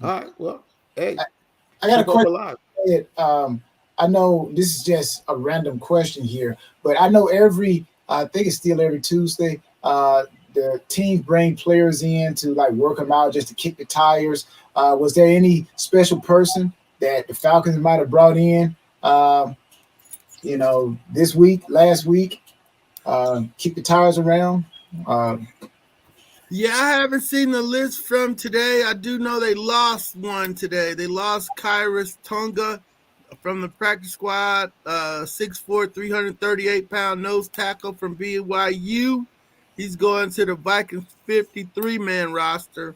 All right. Well, hey, I got a question. I know this is just a random question here, but I know I think it's still every Tuesday, the teams bring players in to like work them out just to kick the tires. Was there any special person that the Falcons might have brought in, this week, last week, kick the tires around? Yeah, I haven't seen the list from today. I do know they lost one today. They lost Kyrus Tonga from the practice squad, 6'4", 338-pound nose tackle from BYU. He's going to the Vikings 53-man roster.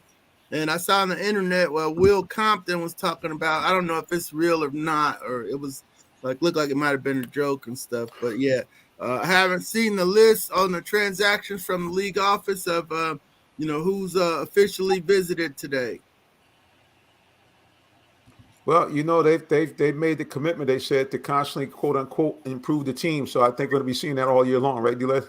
And I saw on the internet where Will Compton was talking about, I don't know if it's real or not, or it was like looked like it might have been a joke and stuff. But yeah, I haven't seen the list on the transactions from the league office of who's officially visited today. Well, they've made the commitment. They said to constantly quote unquote improve the team. So I think we're going to be seeing that all year long, right, D-Les?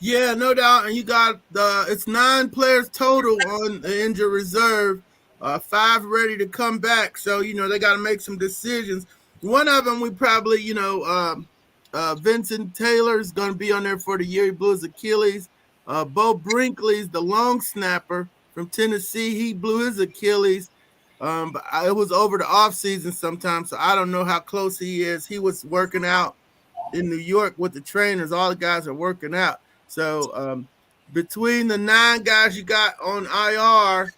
Yeah, no doubt. And you got it's 9 players total on the injured reserve, 5 ready to come back. So they got to make some decisions. One of them we probably Vincent Taylor is going to be on there for the year. He blew his Achilles. Bo Brinkley's the long snapper from Tennessee. He blew his Achilles. But it was over the offseason sometime, so I don't know how close he is. He was working out in New York with the trainers. All the guys are working out. So between the 9 guys you got on IR,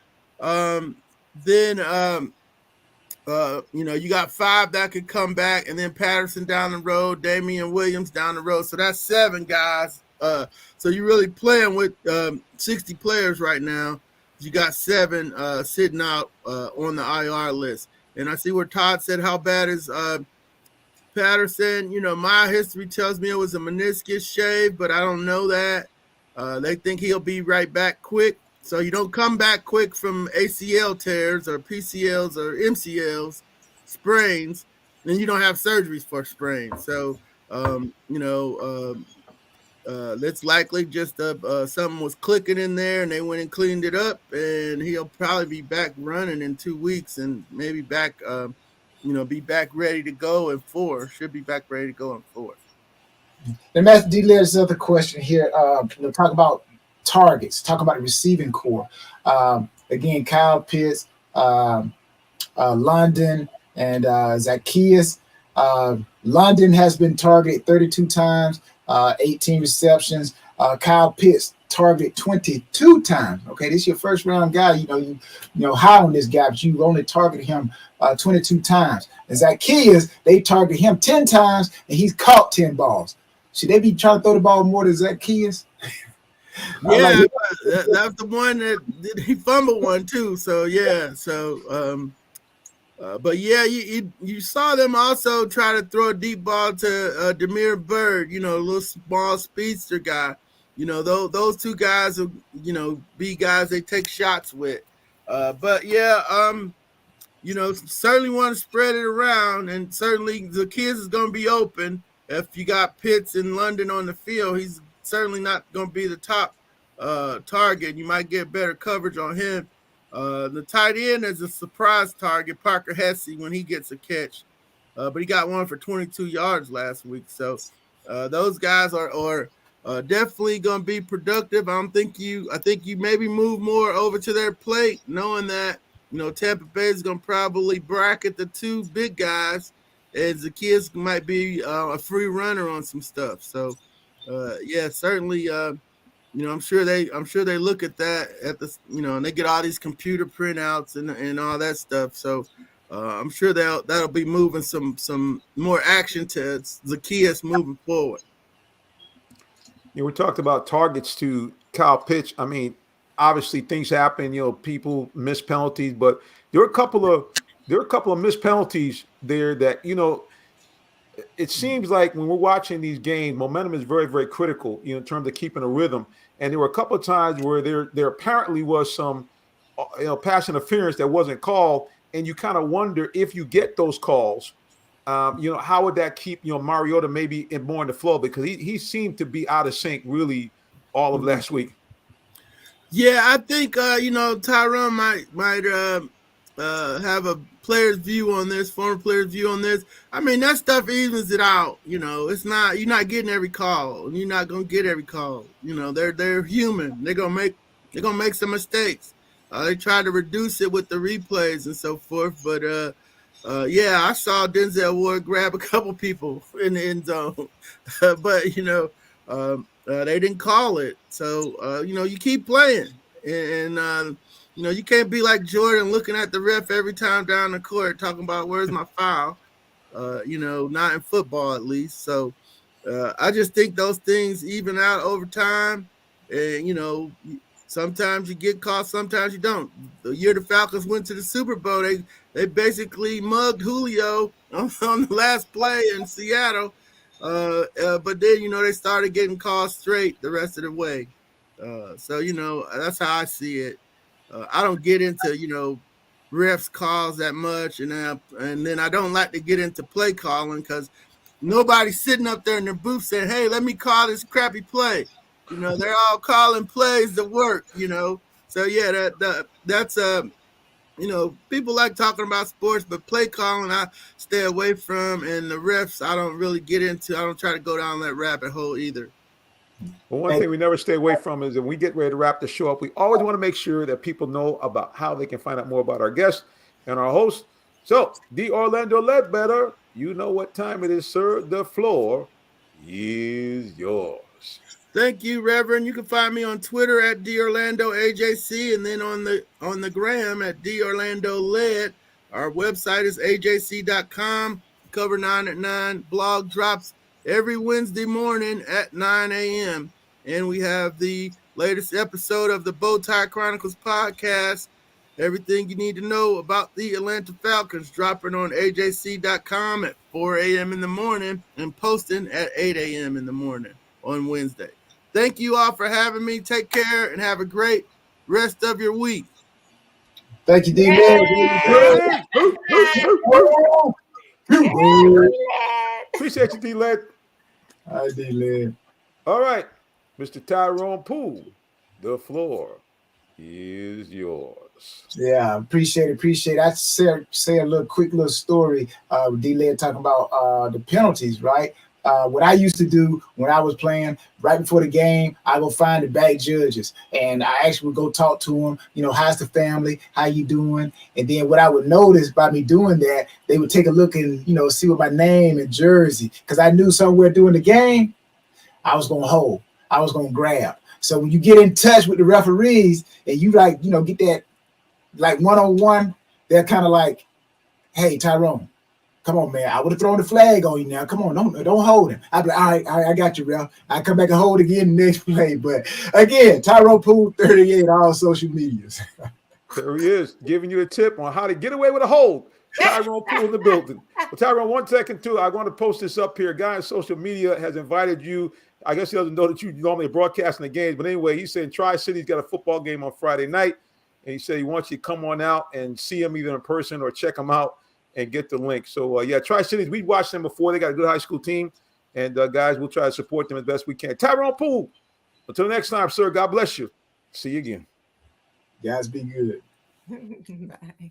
you got 5 that could come back, and then Patterson down the road, Damian Williams down the road. So that's 7 guys. So you're really playing with 60 players right now. You got 7 sitting out on the IR list. And I see where Todd said, how bad is Patterson? My history tells me it was a meniscus shave, but I don't know that. They think he'll be right back quick. So you don't come back quick from ACL tears or PCLs or MCLs, sprains, then you don't have surgeries for sprains. So, that's likely just something was clicking in there and they went and cleaned it up, and he'll probably be back running in 2 weeks and maybe back, be back ready to go in 4. Should be back ready to go in 4. Let me ask D-Les another question here. Talk about targets, talk about the receiving core. Again, Kyle Pitts, London, and Zacchaeus. London has been targeted 32 times. 18 receptions. Kyle Pitts targeted 22 times. Okay, this is your first round guy. You high on this guy, but you only targeted him 22 times. And Zacchaeus, they targeted him 10 times, and he's caught 10 balls. Should they be trying to throw the ball more to Zacchaeus? Yeah, that's the one that he fumbled one too. So yeah, but yeah, you saw them also try to throw a deep ball to Damiere Byrd, a little small speedster guy. Those 2 guys will, be guys they take shots with. But yeah, certainly want to spread it around, and certainly the kids is going to be open. If you got Pitts in London on the field, he's certainly not going to be the top target. You might get better coverage on him. The tight end is a surprise target, Parker Hesse, when he gets a catch. But he got one for 22 yards last week. So those guys are definitely going to be productive. I think you maybe move more over to their plate, knowing that, Tampa Bay is going to probably bracket the 2 big guys, and Zacchaeus might be a free runner on some stuff. So, yeah, certainly I'm sure they look at that at the, and they get all these computer printouts and all that stuff. So I'm sure that'll be moving some more action to Zacchaeus moving forward. We talked about targets to Kyle Pitts. I mean, obviously things happen. People miss penalties, but there are a couple of missed penalties there that it seems like when we're watching these games, momentum is very, very critical, in terms of keeping a rhythm. And there were a couple of times where there apparently was some, pass interference that wasn't called, and you kind of wonder if you get those calls, how would that keep Mariota maybe more in the flow, because he seemed to be out of sync really all of last week. Yeah, I think Tyron might have a player's view on this, former player's view on this. I mean, that stuff evens it out. It's not, you're not getting every call, and you're not gonna get every call. They're human. They're gonna make some mistakes. They try to reduce it with the replays and so forth. But yeah, I saw Denzel Ward grab a couple people in the end zone, but they didn't call it. So you keep playing, and you can't be like Jordan looking at the ref every time down the court talking about where's my foul. Not in football at least. So I just think those things even out over time. And Sometimes you get caught, sometimes you don't. The year the Falcons went to the Super Bowl, they basically mugged Julio on the last play in Seattle. But then, they started getting called straight the rest of the way. So, that's how I see it. I don't get into, refs calls that much. And then I don't like to get into play calling because nobody's sitting up there in their booth saying, hey, let me call this crappy play. They're all calling plays that work, So, yeah, that's people like talking about sports, but play calling I stay away from, and the refs I don't really get into. I don't try to go down that rabbit hole either. Well, one thing we never stay away from is when we get ready to wrap the show up, we always want to make sure that people know about how they can find out more about our guests and our hosts. So, the Orlando Ledbetter, you know what time it is, sir. The floor is yours. Thank you, Reverend. You can find me on Twitter at DOrlandoAJC, and then on the gram at DOrlandoLed. Our website is ajc.com. Cover 9 at 9 blog drops every Wednesday morning at 9 a.m. And we have the latest episode of the Bowtie Chronicles podcast. Everything you need to know about the Atlanta Falcons dropping on ajc.com at 4 a.m. in the morning and posting at 8 a.m. in the morning on Wednesday. Thank you all for having me. Take care and have a great rest of your week. Thank you, D-Led. Appreciate you, D-Led. Hi, D-Led. All right, Mr. Tyrone Poole, the floor is yours. Yeah, appreciate it. I say a quick little story. D-Led talking about the penalties, right? What I used to do when I was playing right before the game, I go find the back judges and I actually would go talk to them. How's the family? How you doing? And then what I would notice by me doing that, they would take a look and, see what my name and jersey, because I knew somewhere during the game, I was going to hold, I was going to grab. So when you get in touch with the referees and you get that like one-on-one, they're kind of like, hey, Tyrone, come on, man. I would have thrown the flag on you now. Come on, don't hold him. I'd be like, all right, I got you, ref. I come back and hold again the next play. But again, Tyrone Poole, 38, all social medias. There he is, giving you a tip on how to get away with a hold. Tyrone Poole in the building. Well, Tyrone, 1 second, too. I want to post this up here. Guy on social media has invited you. I guess he doesn't know that you normally broadcasting the games. But anyway, he's saying Tri-City's got a football game on Friday night. And he said he wants you to come on out and see him either in person or check him out and get the link. So, Tri-Cities, we watched them before. They got a good high school team. And, guys, we'll try to support them as best we can. Tyrone Poole, until next time, sir, God bless you. See you again. Guys, be good. Bye.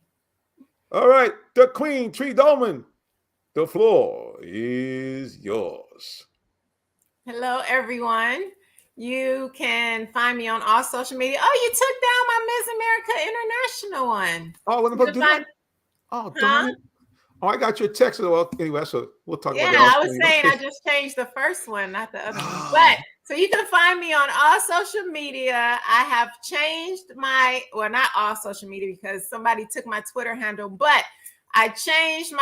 All right, the Queen, Tree Dolman, the floor is yours. Hello, everyone. You can find me on all social media. Oh, you took down my Miss America International one. Oh, let me do that. Oh, darn it. Oh, I got your text. Well, anyway, so we'll talk about that. Yeah, I was saying I just changed the first one, not the other one. But so you can find me on all social media. I have changed not all social media because somebody took my Twitter handle, but I changed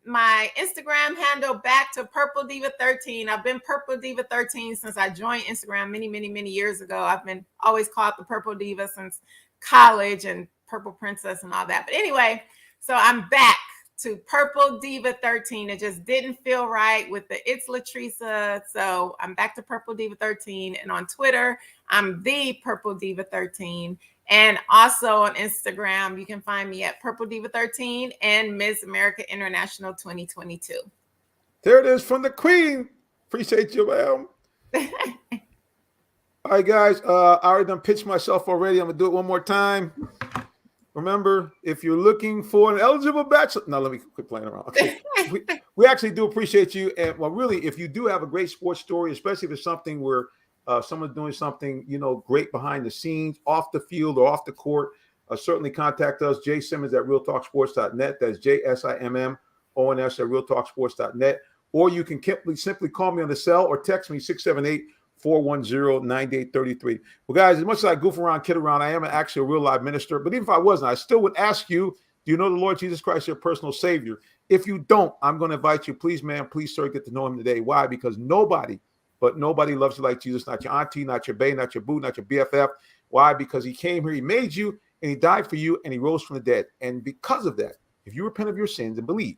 my Instagram handle back to Purple Diva 13. I've been Purple Diva 13 since I joined Instagram many years ago. I've been always called the Purple Diva since college and Purple Princess and all that. But anyway, so I'm back to Purple Diva 13. It just didn't feel right with the It's Latresa. So I'm back to Purple Diva 13. And on Twitter, I'm the Purple Diva 13. And also on Instagram, you can find me at Purple Diva 13 and Miss America International 2022. There it is from the Queen. Appreciate you, ma'am. All right, guys. I already done pitched myself already. I'm going to do it one more time. Remember, if you're looking for an eligible bachelor, no, let me quit playing around. Okay. we actually do appreciate you. And really, if you do have a great sports story, especially if it's something where someone's doing something, great behind the scenes, off the field or off the court, certainly contact us, Jay Simmons at realtalksports.net. That's JSIMMONS at realtalksports.net. Or you can simply call me on the cell or text me 678-410-9833. Well, guys, as much as I goof around, kid around, I am actually a real live minister. But even if I wasn't, I still would ask you, do you know the Lord Jesus Christ, your personal Savior? If you don't, I'm going to invite you, please, man, please, sir, get to know him today. Why? Because nobody loves you like Jesus. Not your auntie, not your bae, not your boo, not your BFF. Why? Because he came here, he made you, and he died for you, and he rose from the dead. And because of that, if you repent of your sins and believe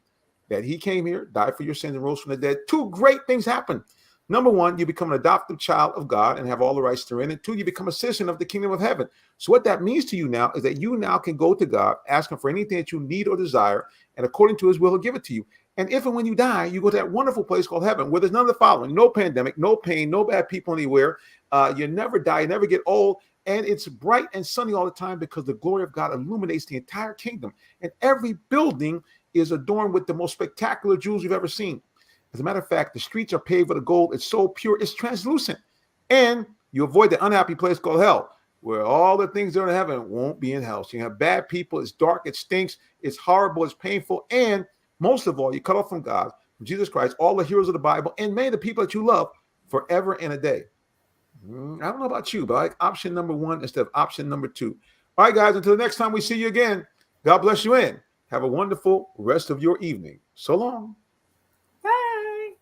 that he came here, died for your sins, and rose from the dead, two great things happen. Number one, you become an adopted child of God and have all the rights to reign. And two, you become a citizen of the kingdom of heaven. So what that means to you now is that you now can go to God, ask him for anything that you need or desire, and according to his will, he'll give it to you. And if and when you die, you go to that wonderful place called heaven, where there's none of the following: no pandemic, no pain, no bad people anywhere. You never die, you never get old. And it's bright and sunny all the time because the glory of God illuminates the entire kingdom. And every building is adorned with the most spectacular jewels you've ever seen. As a matter of fact, the streets are paved with gold. It's so pure, it's translucent. And you avoid the unhappy place called hell, where all the things that are in heaven won't be in hell. So you have bad people. It's dark. It stinks. It's horrible. It's painful. And most of all, you cut off from God, from Jesus Christ, all the heroes of the Bible, and many of the people that you love forever and a day. I don't know about you, but I like option number one instead of option number two. All right, guys, until the next time we see you again, God bless you and have a wonderful rest of your evening. So long. Bye.